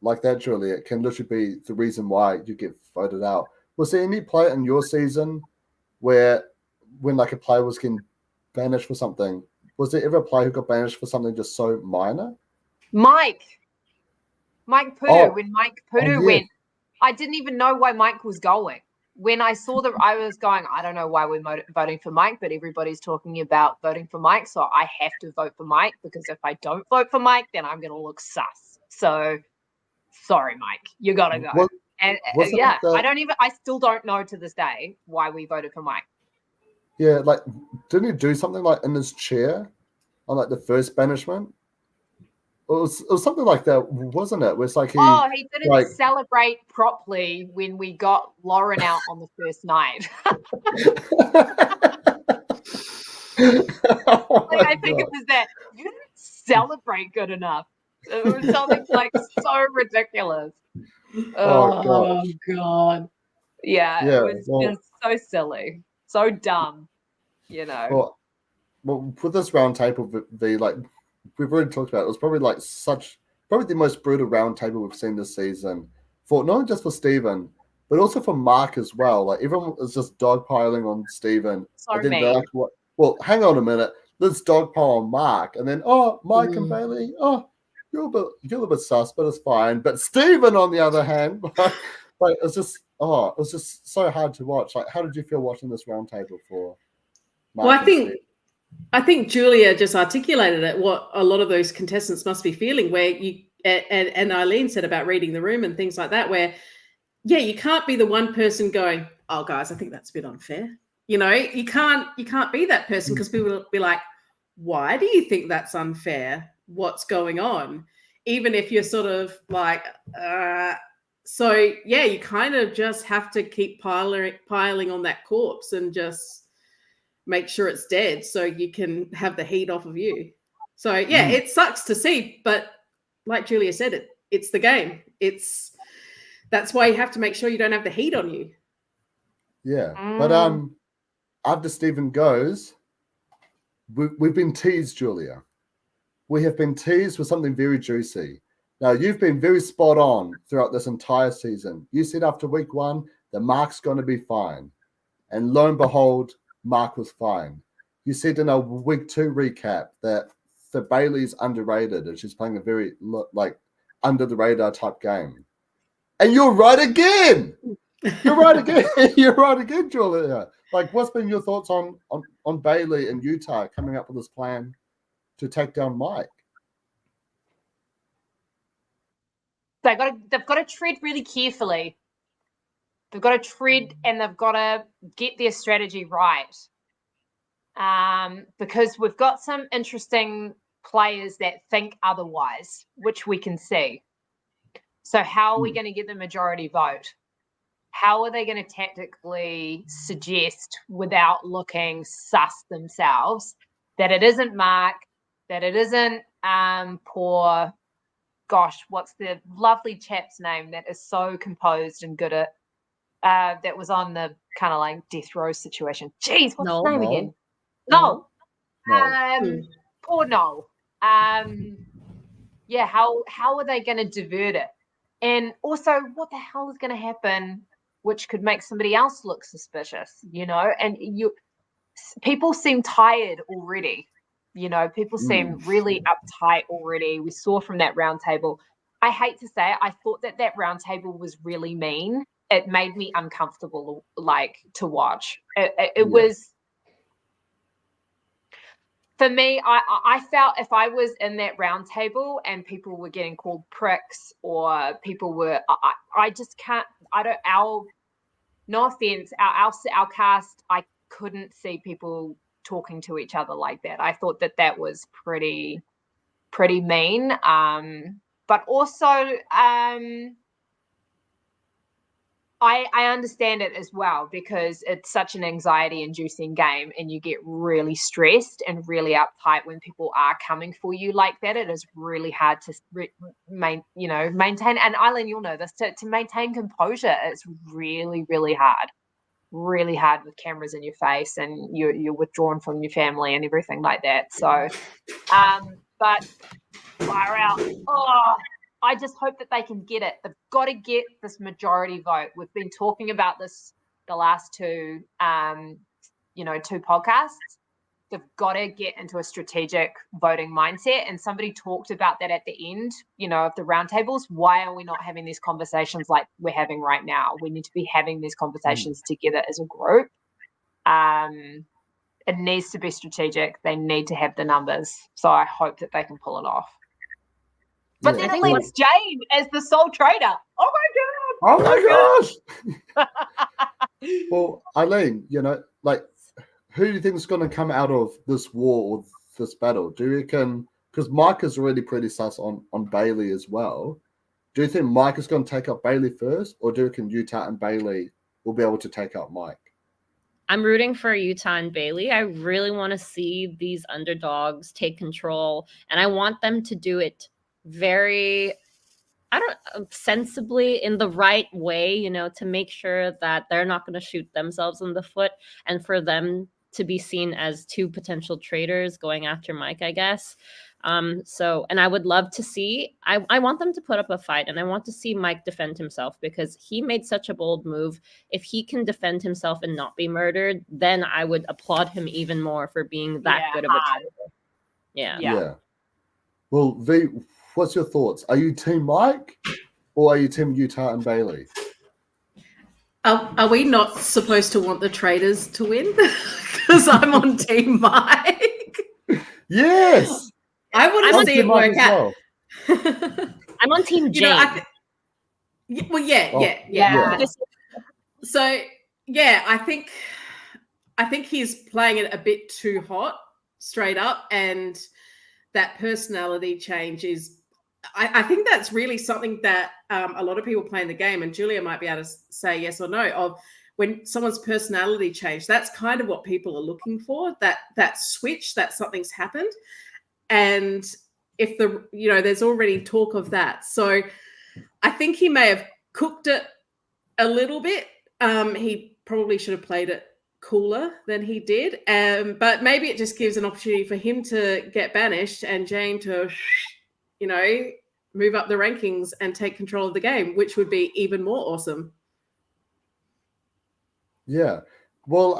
like that, Julie, it can literally be the reason why you get voted out. Was there any player in your season when like a player was getting banished for something, was there ever a player who got banished for something just so minor? Mike Pudu. When Mike Pudu went, I didn't even know why Mike was going. When I saw I was going, I don't know why we're voting for Mike, but everybody's talking about voting for Mike, so I have to vote for Mike, because if I don't vote for Mike, then I'm going to look sus. So, sorry, Mike, you got to go. I still don't know to this day why we voted for Mike. Yeah, like, didn't he do something like in his chair on like the first banishment? It was something like that, wasn't it? Where it's like he didn't celebrate properly when we got Lauren out on the first night. I think it was that you didn't celebrate good enough. It was something like so ridiculous. Oh God. Yeah, it was just so silly, so dumb. Well, with this round table, like we've already talked about, it was probably like probably the most brutal round table we've seen this season. For not just for Steven, but also for Mark as well. Like everyone was just dogpiling on Steven. So and then mean. they're like, "What? Well, hang on a minute. Let's dogpile on Mark." And then, Mike and Bailey, you're a bit sus, but it's fine. But Steven, on the other hand, like it's just it was just so hard to watch. Like, how did you feel watching this round table for Mark? Well, I think Julia just articulated it, what a lot of those contestants must be feeling, where you and Aileen said about reading the room and things like that, where you can't be the one person going, "Oh guys, I think that's a bit unfair." You can't be that person, because people will be like, "Why do you think that's unfair? What's going on?" Even if you're sort of like, So yeah, you kind of just have to keep piling on that corpse and just make sure it's dead so you can have the heat off of you. So yeah, it sucks to see, but like Julia said, it's the game. That's why you have to make sure you don't have the heat on you. Yeah, but after Stephen goes, we've been teased, Julia. We have been teased with something very juicy. Now, you've been very spot on throughout this entire season. You said after week 1 that Mark's going to be fine. And lo and behold, Mark was fine. You said in a week 2 recap that Bailey's underrated and she's playing a very under the radar type game. And you're right again. You're right again. You're right again, Julia. Like, what's been your thoughts on Bailey and Utah coming up with this plan to take down Mike? They've got to tread really carefully. They've got to tread and they've got to get their strategy right. Because we've got some interesting players that think otherwise, which we can see. So how are we going to get the majority vote? How are they going to tactically suggest without looking sus themselves that it isn't Mark, that it isn't poor, gosh, what's the lovely chap's name that is so composed and good at, that was on the kind of like death row situation. Jeez, what's his name again? No. Poor Noel. Yeah, how are they going to divert it? And also, what the hell is going to happen which could make somebody else look suspicious, you know? And people seem tired already. You know, people seem really uptight already. We saw from that round table. I hate to say it, I thought that round table was really mean. It made me uncomfortable, like, to watch. It was, for me, I felt if I was in that round table and people were getting called pricks or people were, I just can't, no offense, our cast, I couldn't see people talking to each other like that. I thought that was pretty mean. But also, I understand it as well because it's such an anxiety-inducing game and you get really stressed and really uptight when people are coming for you like that. It is really hard to maintain. And Aileen, you'll know this, to maintain composure is really, really hard. Really hard with cameras in your face and you're withdrawn from your family and everything like that. So, but fire out. Oh, I just hope that they can get it. They've got to get this majority vote. We've been talking about this the last two podcasts. They've got to get into a strategic voting mindset. And somebody talked about that at the end, of the roundtables. Why are we not having these conversations like we're having right now? We need to be having these conversations together as a group. It needs to be strategic. They need to have the numbers. So I hope that they can pull it off. But then it leaves Jane as the sole traitor. Oh my gosh! Well, Aileen, who do you think is going to come out of this war or this battle? Do you reckon, because Mike is already pretty sus on Bailey as well, do you think Mike is going to take up Bailey first, or do you reckon Utah and Bailey will be able to take out Mike? I'm rooting for Utah and Bailey. I really want to see these underdogs take control, and I want them to do it very, sensibly in the right way, to make sure that they're not going to shoot themselves in the foot and for them to be seen as two potential traitors going after Mike, I guess. And I would love to see, I want them to put up a fight and I want to see Mike defend himself because he made such a bold move. If he can defend himself and not be murdered, then I would applaud him even more for being that good of a traitor. Yeah. Well, V, what's your thoughts? Are you team Mike or are you team Utah and Bailey? Are we not supposed to want the traitors to win? Because I'm on team Mike. Yes. I want to see it work out. I'm on team Jane. Yeah. So, I think he's playing it a bit too hot, straight up, and that personality change is I think that's really something that a lot of people playing the game, and Julia might be able to say yes or no, of when someone's personality changed. That's kind of what people are looking for, that switch, that something's happened. And if there's already talk of that. So I think he may have cooked it a little bit. He probably should have played it cooler than he did. But maybe it just gives an opportunity for him to get banished and Jane to, move up the rankings and take control of the game, which would be even more awesome. Yeah. Well,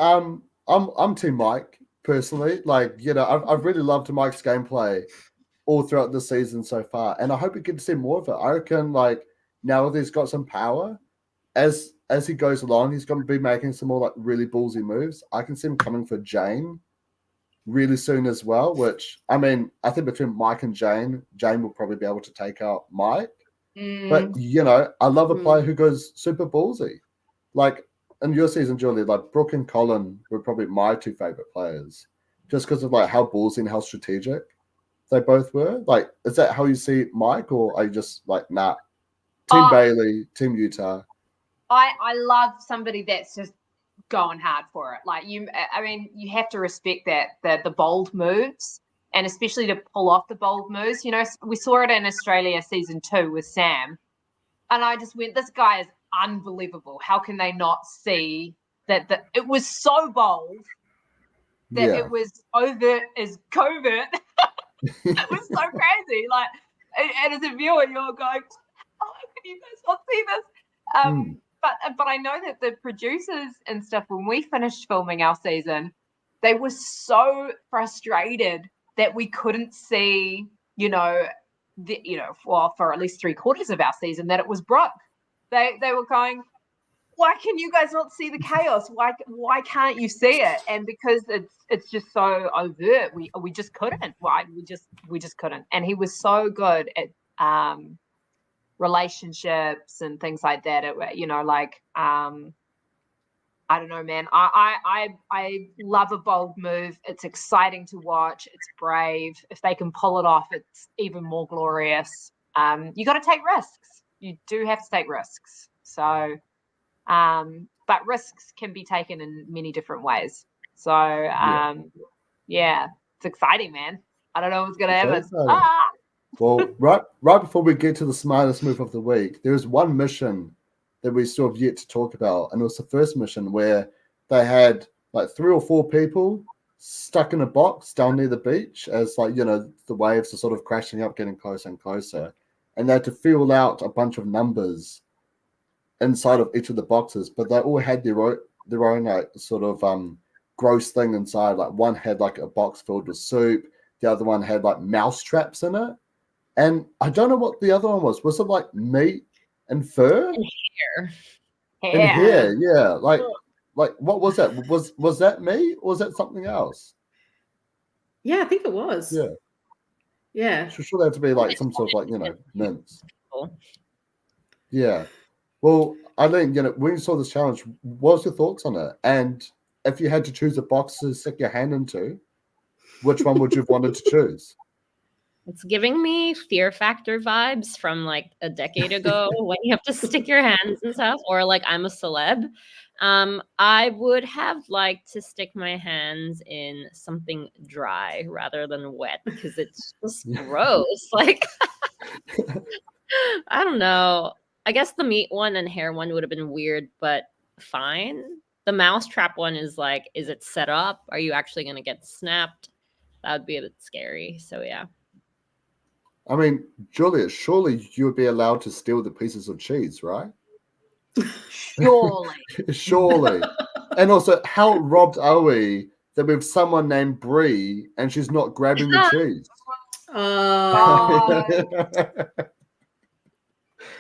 I'm Team Mike personally. Like, I've really loved Mike's gameplay all throughout the season so far, and I hope we get to see more of it. I reckon, like, now that he's got some power, as he goes along, he's going to be making some more like really ballsy moves. I can see him coming for Jane really soon as well. Which, I mean, I think between Mike and Jane will probably be able to take out Mike. But I love a player who goes super ballsy. Like in your season, Julie, like Brooke and Colin were probably my two favorite players, just because of like how ballsy and how strategic they both were. Like, is that how you see Mike, or are you just like, nah, Team Bailey, Team Utah? I love somebody that's just going hard for it. Like you have to respect that the bold moves, and especially to pull off the bold moves. We saw it in Australia season 2 with Sam, and I just went, this guy is unbelievable. How can they not see that it was so bold that it was overt as covert? It was so crazy. Like, and as a viewer, you're going, "Oh, can you guys not see this?" But I know that the producers and stuff, when we finished filming our season, they were so frustrated that we couldn't see, for at least 3/4 of our season, that it was Brooke. They were going, why can you guys not see the chaos? Why can't you see it? And because it's just so overt, we just couldn't. We just couldn't. And he was so good at relationships and things like that. I don't know, man. I love a bold move. It's exciting to watch. It's brave. If they can pull it off, it's even more glorious. You got to take risks. You do have to take risks. So, but risks can be taken in many different ways. So, it's exciting, man. I don't know what's going to happen. Well, right before we get to the smartest move of the week, there is one mission that we still have yet to talk about, and it was the first mission where they had like 3 or 4 people stuck in a box down near the beach as the waves are sort of crashing up, getting closer and closer, and they had to feel out a bunch of numbers inside of each of the boxes, but they all had their own like sort of gross thing inside. Like one had like a box filled with soup, the other one had like mouse traps in it, and I don't know what the other one was. Was it like meat and fur? And hair. And hair, yeah. Like what was that? Was that me, or was that something else? Yeah, I think it was. Yeah. Yeah. Sure, that had to be like some sort of like mince. Yeah. Well, Aileen, when you saw this challenge, what was your thoughts on it? And if you had to choose a box to stick your hand into, which one would you have wanted to choose? It's giving me Fear Factor vibes from like a decade ago when you have to stick your hands and stuff, or like I'm a Celeb. I would have liked to stick my hands in something dry rather than wet because it's just gross. Like, I don't know. I guess the meat one and hair one would have been weird, but fine. The mouse trap one is like, is it set up? Are you actually going to get snapped? That would be a bit scary. So, yeah. I mean, Julia, surely you would be allowed to steal the pieces of cheese, right? Surely. Surely. And also, how robbed are we that we have someone named Brie and she's not grabbing the cheese?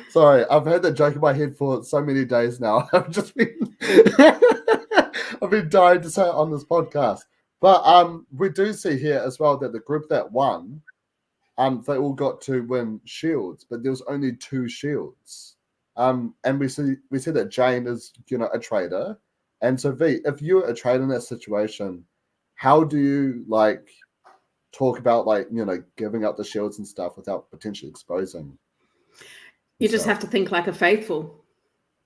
Sorry, I've heard that joke in my head for so many days now. I've been dying to say it on this podcast. But we do see here as well that the group that won, they all got to win shields, but there was only 2 shields. And we see that Jane is, a traitor. And so V, if you're a traitor in that situation, how do you talk about like, you know, giving up the shields and stuff without potentially exposing. You just have to think like a faithful.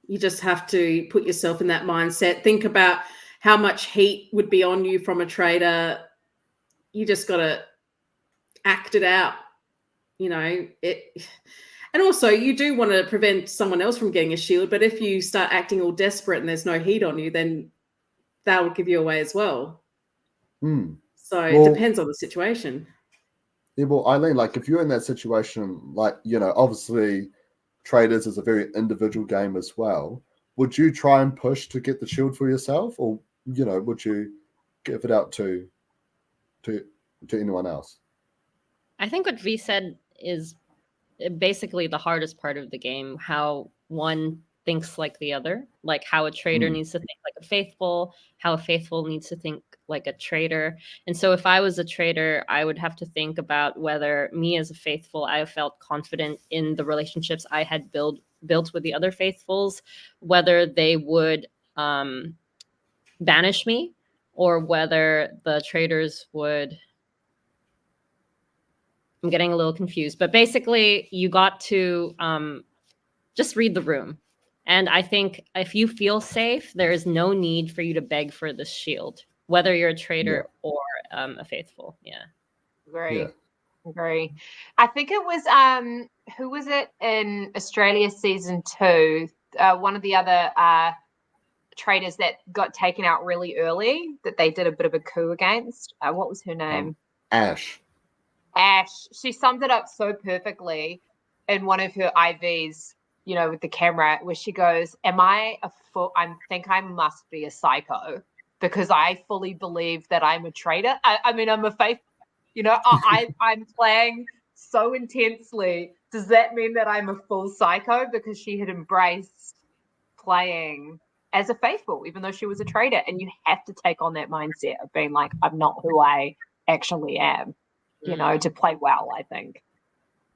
You just have to put yourself in that mindset. Think about how much heat would be on you from a traitor. You just got to act it out, you know. And also, you do want to prevent someone else from getting a shield, but if you start acting all desperate and there's no heat on you, then that will give you away as well. So it depends on the situation. Yeah, well, Aileen, like if you're in that situation, like, you know, obviously Traitors is a very individual game as well. Would you try and push to get the shield for yourself, or, you know, would you give it out to anyone else? I think what V said is basically the hardest part of the game, how one thinks like the other, like how a traitor needs to think like a faithful, how a faithful needs to think like a traitor. And so if I was a traitor, I would have to think about whether me as a faithful, I felt confident in the relationships I had built with the other faithfuls, whether they would banish me, or whether the traitors would... I'm getting a little confused, but basically you got to just read the room. And I think if you feel safe, there is no need for you to beg for the shield, whether you're a traitor or a faithful. Yeah. Agree. I think it was, who was it in Australia season 2? One of the other traitors that got taken out really early, that they did a bit of a coup against. What was her name? Ash. She summed it up so perfectly in one of her IVs, you know, with the camera, where she goes, I think I must be a psycho because I fully believe that I'm a traitor. I mean, I'm a faithful, you know, I'm playing so intensely. Does that mean that I'm a full psycho? Because she had embraced playing as a faithful, even though she was a traitor. And you have to take on that mindset of being like, I'm not who I actually am. You know, to play well, I think.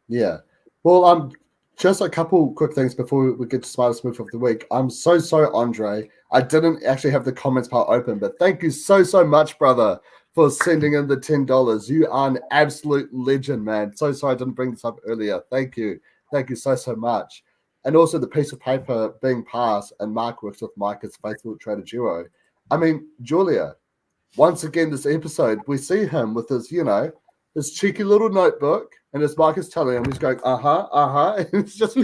Yeah. Well, just a couple quick things before we get to Smartest Move of the Week. I'm so sorry, Andre. I didn't actually have the comments part open, but thank you so much, brother, for sending in the $10. You are an absolute legend, man. So sorry I didn't bring this up earlier. Thank you. Thank you so much. And also the piece of paper being passed, and Mark works with Mike as Faithful Trader Duo. I mean, Julia, once again this episode, we see him with his, you know, this cheeky little notebook, and as Mike is telling him, he's going, and it's just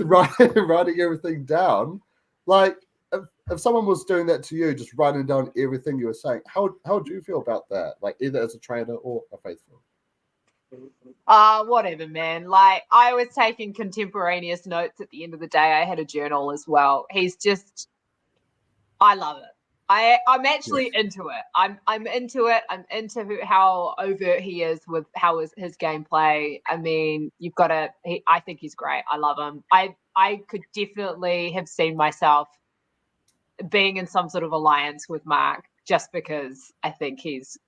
writing everything down. Like, if someone was doing that to you, just writing down everything you were saying, how do you feel about that? Like, either as a trainer or a faithful? Whatever, man. Like, I was taking contemporaneous notes at the end of the day. I had a journal as well. He's just, I love it. I'm actually into it. I'm into it. I'm into how overt he is with how is his gameplay. I mean, you've got to. I think he's great. I love him. I could definitely have seen myself being in some sort of alliance with Mark, just because I think he's.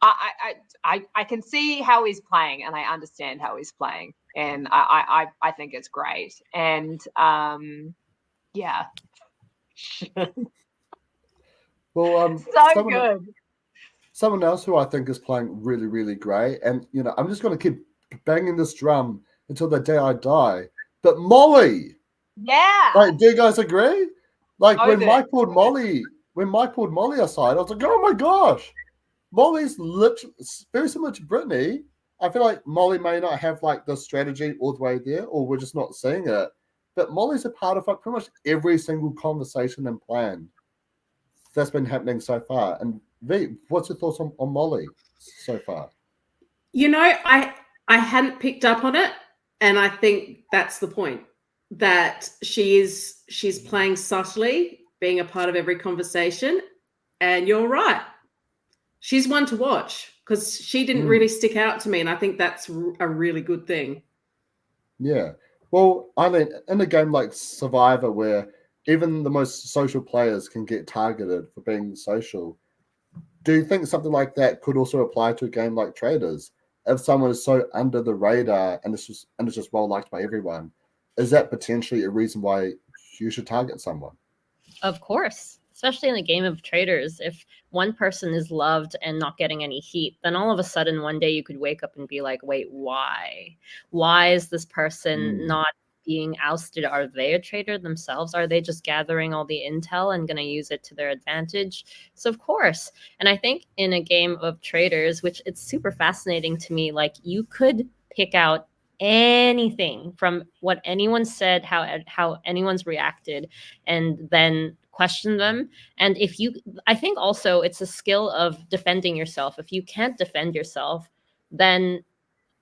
I can see how he's playing, and I understand how he's playing, and I think it's great. And yeah. Well, so good. Someone else who I think is playing really, really great, and you know, I'm just going to keep banging this drum until the day I die. But Molly, like, do you guys agree? Like when Mike pulled Molly aside, I was like, oh my gosh, Molly's literally very similar to Brittany. I feel like Molly may not have like the strategy all the way there, or we're just not seeing it. But Molly's a part of like pretty much every single conversation and plan that's been happening so far. And V, what's your thoughts on Molly so far? You know, I hadn't picked up on it, and I think that's the point, that she's playing subtly, being a part of every conversation. And you're right, she's one to watch because she didn't really stick out to me, and I think that's a really good thing. Yeah. Well, I mean, in a game like Survivor, where even the most social players can get targeted for being social, do you think something like that could also apply to a game like Traitors? If someone is so under the radar and it's just well liked by everyone, is that potentially a reason why you should target someone? Of course. especially in a game of traitors, if one person is loved and not getting any heat, then all of a sudden one day you could wake up and be like, wait, why? Why is this person not being ousted? Are they a traitor themselves? Are they just gathering all the intel and going to use it to their advantage? So of course. And I think in a game of traitors, which it's super fascinating to me, like you could pick out anything from what anyone said, how anyone's reacted, and then question them. And I think also it's a skill of defending yourself. If you can't defend yourself, then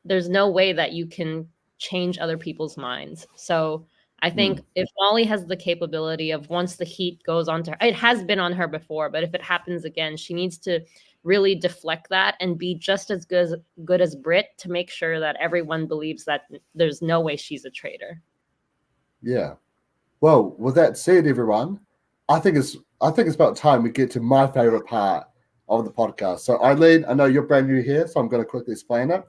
there's no way that you can change other people's minds. So I think if Molly has the capability of, once the heat goes on to her, it has been on her before, but if it happens again, she needs to really deflect that and be just as good as Brit to make sure that everyone believes that there's no way she's a traitor. Yeah. Well, with that said, everyone, I think it's about time we get to my favorite part of the podcast. So Aileen, I know you're brand new here, so I'm going to quickly explain it.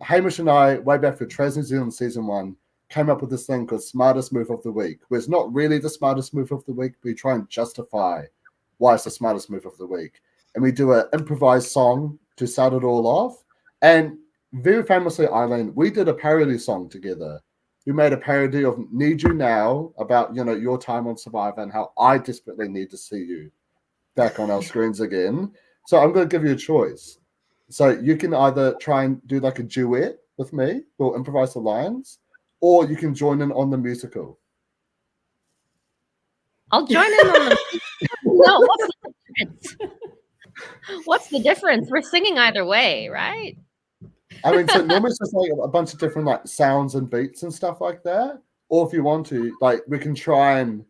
Hamish and I, way back for Traitors New Zealand Season 1, came up with this thing called Smartest Move of the Week, where it's not really the smartest move of the week, but we try and justify why it's the smartest move of the week. And we do an improvised song to start it all off. And very famously, Aileen, we did a parody song together. We made a parody of Need You Now, about, your time on Survivor and how I desperately need to see you back on our screens again. So I'm going to give you a choice. So you can either try and do like a duet with me, we'll improvise the lines, or you can join in on the musical. I'll join in on the No, what's the difference? What's the difference? We're singing either way, right? I mean, so normally it's just like a bunch of different like sounds and beats and stuff like that. Or if you want to, like, we can try and,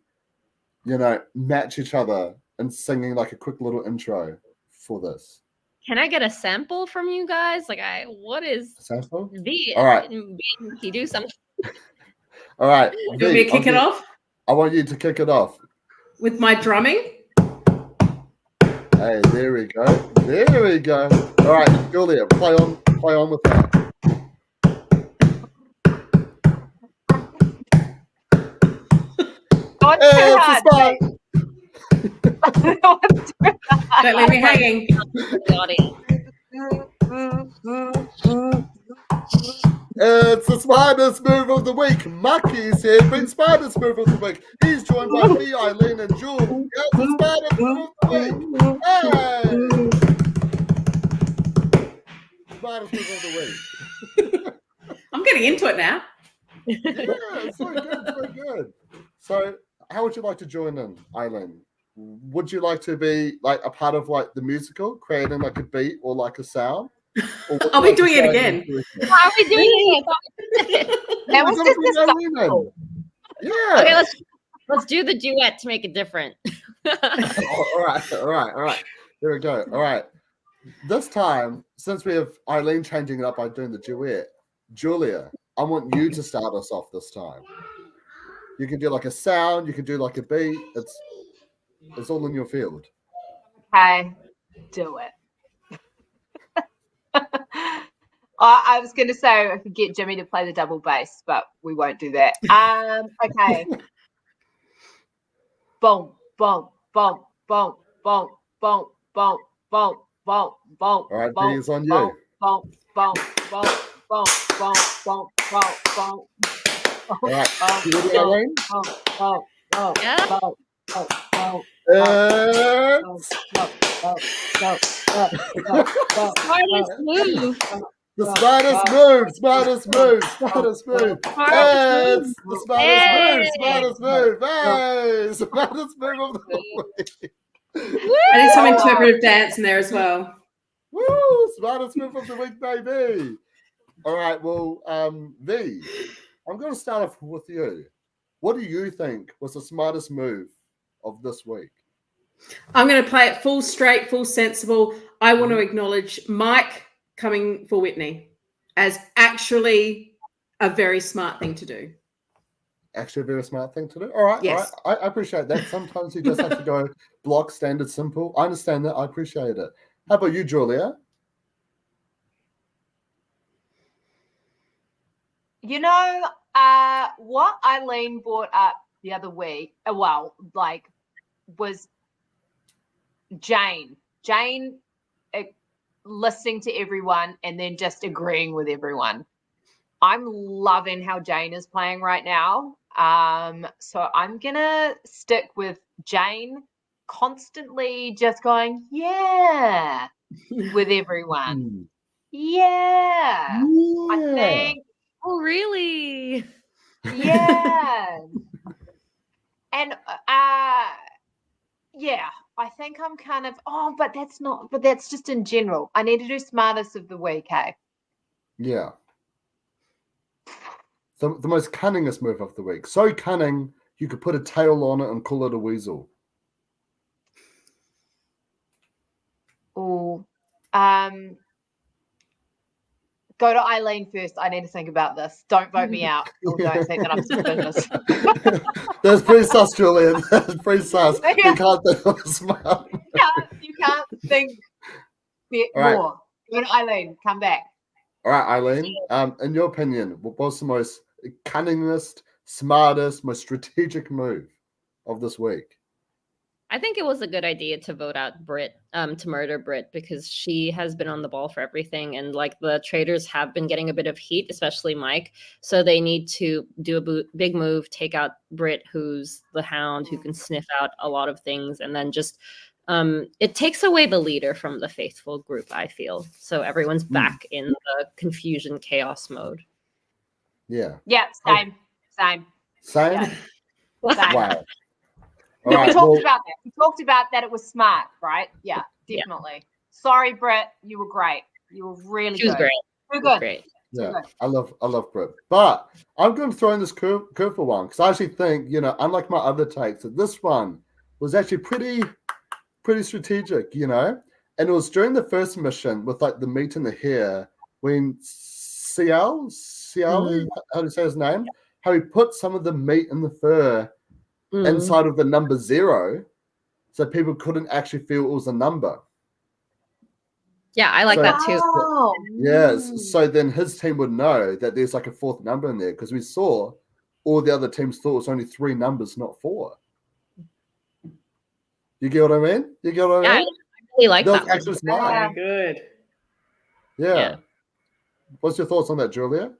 match each other and singing like a quick little intro for this. Can I get a sample from you guys? What is sample? V? All right. You do something. All right. You want me to kick it off? I want you to kick it off. With my drumming? Hey, there we go. There we go. All right, Julia, play on with that. Don't leave me hanging. It's the smartest move of the week. Mucky's here, big smartest move of the week. He's joined by me, Aileen, and Jules. It's the smartest move of the week. Hey! Smartest move of the week. I'm getting into it now. Yeah, it's so good, so good. So, how would you like to join in, Aileen? Would you like to be like a part of like the musical, creating like a beat or like a sound? Are we doing it again? Are we doing it? That was just yeah. Okay, let's do the duet to make it different. All right. Here we go. All right. This time, since we have Aileen changing it up by doing the duet, Julia, I want you to start us off this time. You can do like a sound, you can do like a beat. It's all in your field. Okay, do it. I was going to say I could get Jimmy to play the double bass, but we won't do that. Okay. Boom, boom, boom, boom, boom, boom, boom, boom, boom, boom. All right, boom, it's on you. Boom, boom, boom, boom, boom, boom, boom, boom, boom. All right. You ready, Aileen? Yeah. Smartest move. The smartest move. It's the smartest move of the week. I need some interpretive dance in there as well. Woo! Smartest move of the week, baby. All right, well, V, I'm going to start off with you. What do you think was the smartest move of this week? I'm going to play it full straight, full sensible. I want to acknowledge Mike coming for Whitney as actually a very smart thing to do. Actually, a very smart thing to do. All right, yes. All right. I appreciate that. Sometimes you just have to go block, standard, simple. I understand that. I appreciate it. How about you, Julia? You know, what Aileen brought up the other week, was Jane listening to everyone and then just agreeing with everyone. I'm loving how Jane is playing right now. So I'm gonna stick with Jane constantly just going, yeah, with everyone. Yeah. I think. Oh, really? Yeah. And yeah, I think I'm kind of, but that's just in general. I need to do smartest of the week, hey? Yeah. The most cunningest move of the week. So cunning, you could put a tail on it and call it a weasel. Oh, go to Aileen first. I need to think about this. Don't vote me out. Or don't think that I'm suspicious. That's pretty sus, Julian. That's pretty sus. Yeah. You can't think of smart. You can't think more. Right. Go to Aileen. Come back. All right, Aileen. In your opinion, what was the most cunningest, smartest, most strategic move of this week? I think it was a good idea to vote out Brit, to murder Brit, because she has been on the ball for everything. And like the traitors have been getting a bit of heat, especially Mike. So they need to do a big move, take out Brit, who's the hound, who can sniff out a lot of things. And then just, it takes away the leader from the faithful group, I feel. So everyone's back in the confusion, chaos mode. Yeah. Yeah, same. Same? Yeah. Wow. No, Right, we talked about that. We talked about that it was smart, right? Yeah, definitely. Yeah. Sorry, Britt. You were great. You were really She was good. great. Too good. Great. Yeah, I love Brit. But I'm going to throw in this curve for one, because I actually think, unlike my other takes, that this one was actually pretty strategic, and it was during the first mission with like the meat and the hair when Cialy, how do you say his name? How he put some of the meat and the fur inside of the number 0, so people couldn't actually feel it was a number. Yeah, I like that too. Wow. Yes, so then his team would know that there's like a 4th number in there, because we saw all the other teams thought it was only 3 numbers, not 4. You get what I mean? Yeah, I really like that. Actually smart. Very good. Yeah. What's your thoughts on that, Julia?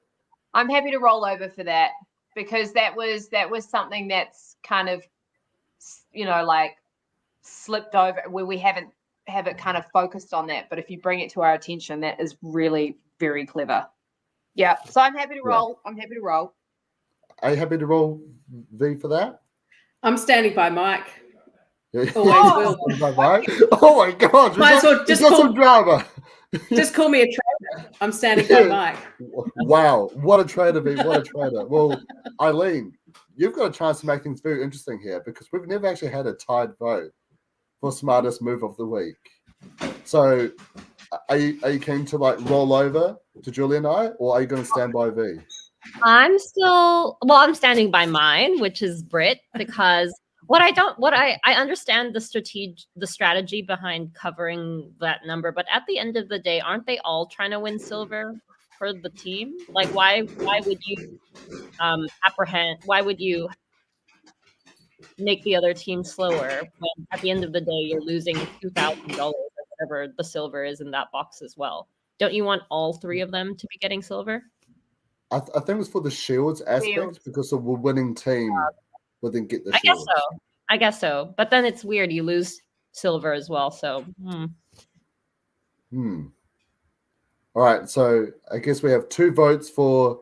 I'm happy to roll over for that, because that was something that's kind of, like slipped over, where we haven't have it kind of focused on that. But if you bring it to our attention, that is really very clever. Yeah. So I'm happy to roll. I'm happy to roll. Are you happy to roll V for that? I'm standing by Mike. Always Oh, will. Oh my God! Might as well just got some drama. Just call me a traitor. I'm standing by Mike. Wow, what a traitor, V! What a traitor. Well, Aileen, you've got a chance to make things very interesting here, because we've never actually had a tied vote for smartest move of the week. So, are you keen to like roll over to Julia and I, or are you going to stand by V? I'm standing by mine, which is Brit, because I understand the strategy behind covering that number, but at the end of the day, aren't they all trying to win silver for the team? Like, why would you why would you make the other team slower when at the end of the day you're losing $2,000 or whatever the silver is in that box as well? Don't you want all 3 of them to be getting silver? I think it was for the shields aspect, because the winning team would then get the shields. I guess so. But then it's weird. You lose silver as well. So. All right. So I guess we have 2 votes for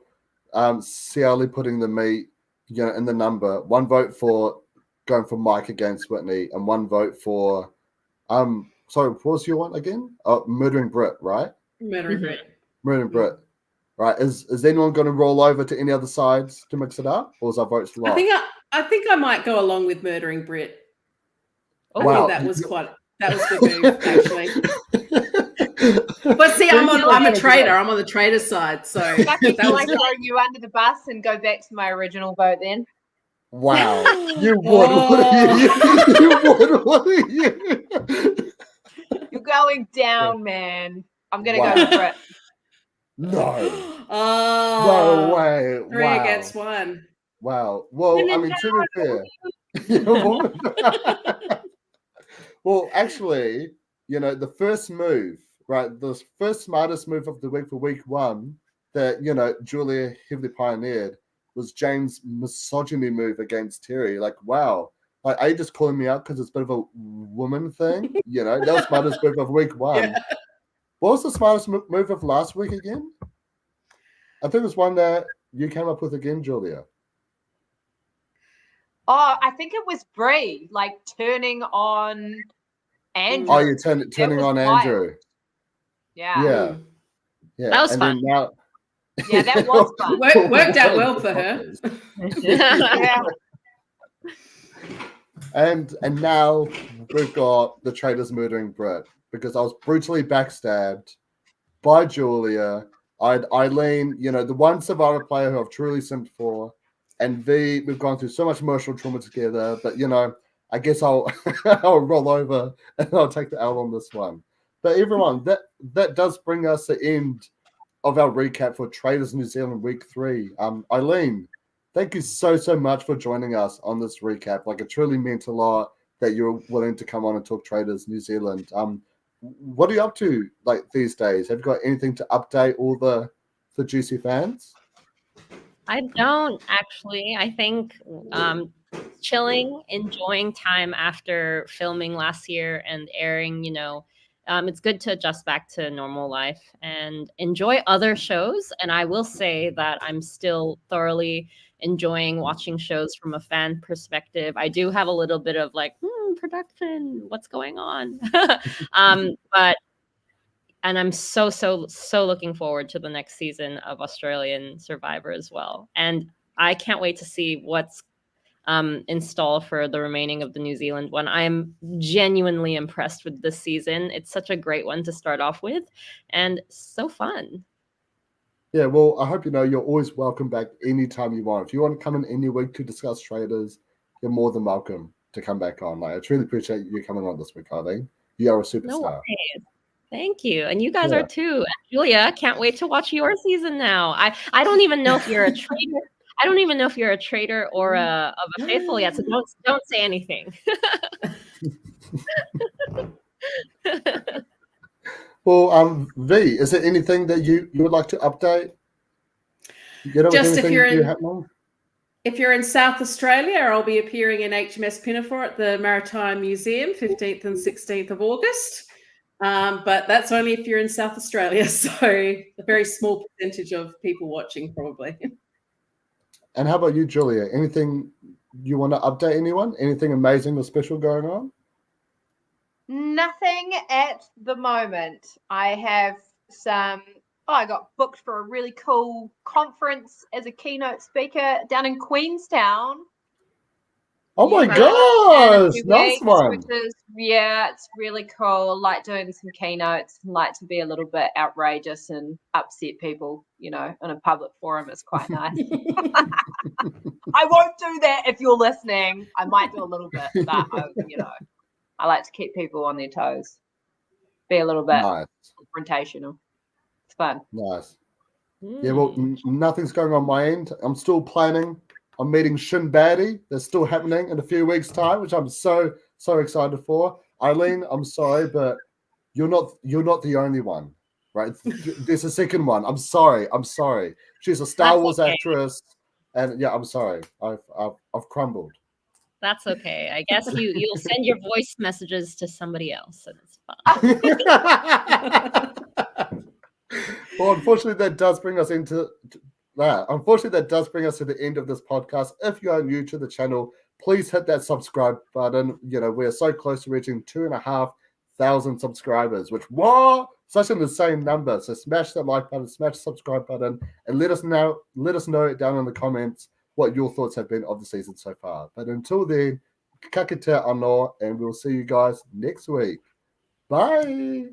Cialy putting the meat, in the number. 1 vote for going for Mike against Whitney, and 1 vote for sorry, what was your one again? Murdering Brit, right? Murdering Brit. Murdering Brit. Right. Is anyone going to roll over to any other sides to mix it up, or is our votes locked? I think I might go along with murdering Brit. Wow. I think that was good move, actually. But see, I'm a traitor. I'm on the traitor side, so I throw you under the bus and go back to my original vote then. Wow. You would, wouldn't you? You're going down, man. I'm going to go with Brit. No. Oh. No way. 3 against 1. Wow. Well, I mean, to be fair. Well, actually, the first move, right? The first smartest move of the week for week 1 that, Julia heavily pioneered was James' misogyny move against Terry. Like, wow. Like, are you just calling me out because it's a bit of a woman thing? That was smartest move of week 1. Yeah. What was the smartest move of last week again? I think it was one that you came up with again, Julia. Oh, I think it was Bree, like turning on Andrew. Oh, you're turning on Andrew. Yeah. Yeah. That was and fun. Then now, Yeah, that was fun. Worked out well for her. Yeah. And now we've got the traitors murdering Brett because I was brutally backstabbed by Julia. I had Aileen, the one survivor player who I've truly simped for, and V. We've gone through so much emotional trauma together, but I guess I'll I'll roll over and I'll take the L on this one. But everyone, that does bring us the end of our recap for Traitors New Zealand Week 3. Aileen, thank you so much for joining us on this recap. Like, it truly meant a lot that you're willing to come on and talk Traitors New Zealand. What are you up to like these days? Have you got anything to update all the juicy fans? I don't actually. I think chilling, enjoying time after filming last year and airing, it's good to adjust back to normal life and enjoy other shows. And I will say that I'm still thoroughly enjoying watching shows from a fan perspective. I do have a little bit of like, production, what's going on? But and I'm so looking forward to the next season of Australian Survivor as well. And I can't wait to see what's in stall for the remaining of the New Zealand one. I'm genuinely impressed with this season. It's such a great one to start off with and so fun. Yeah, well, I hope you're always welcome back anytime you want. If you want to come in any week to discuss Traitors, you're more than welcome to come back on. Like, I truly appreciate you coming on this week, Aileen. You are a superstar. No worries. Thank you. And you guys are too. And Julia, can't wait to watch your season now. I don't even know if you're a traitor. I don't even know if you're a traitor or of a faithful yet. So don't say anything. Well, V, is there anything that you would like to update? Just if you're in South Australia, I'll be appearing in HMS Pinafore at the Maritime Museum, 15th and 16th of August. But that's only if you're in South Australia, so a very small percentage of people watching probably. And how about you, Julia? Anything you want to update anyone? Anything amazing or special going on? Nothing at the moment. I have I got booked for a really cool conference as a keynote speaker down in Queenstown. Oh my gosh, nice one. It's really cool. I like doing some keynotes and like to be a little bit outrageous and upset people, in a public forum. It's quite nice. I won't do that if you're listening. I might do a little bit, but I like to keep people on their toes. Be a little bit confrontational. It's fun. Nice. Yeah, well, nothing's going on my end. I'm still planning on meeting Shin Baddie. That's still happening in a few weeks' time, which I'm so excited for. Aileen, I'm sorry, but you're not the only one, right? There's a second one. I'm sorry. She's a Star Wars actress, and yeah, I'm sorry. I've crumbled. That's okay. I guess you'll send your voice messages to somebody else, and it's fine. Well, unfortunately, that does bring us into that. Unfortunately, that does bring us to the end of this podcast. If you are new to the channel, please hit that subscribe button. We're so close to reaching 2,500 subscribers, which such an insane number. So smash that like button, smash the subscribe button, and let us know down in the comments what your thoughts have been of the season so far. But until then, ka kite anō, and we'll see you guys next week. Bye.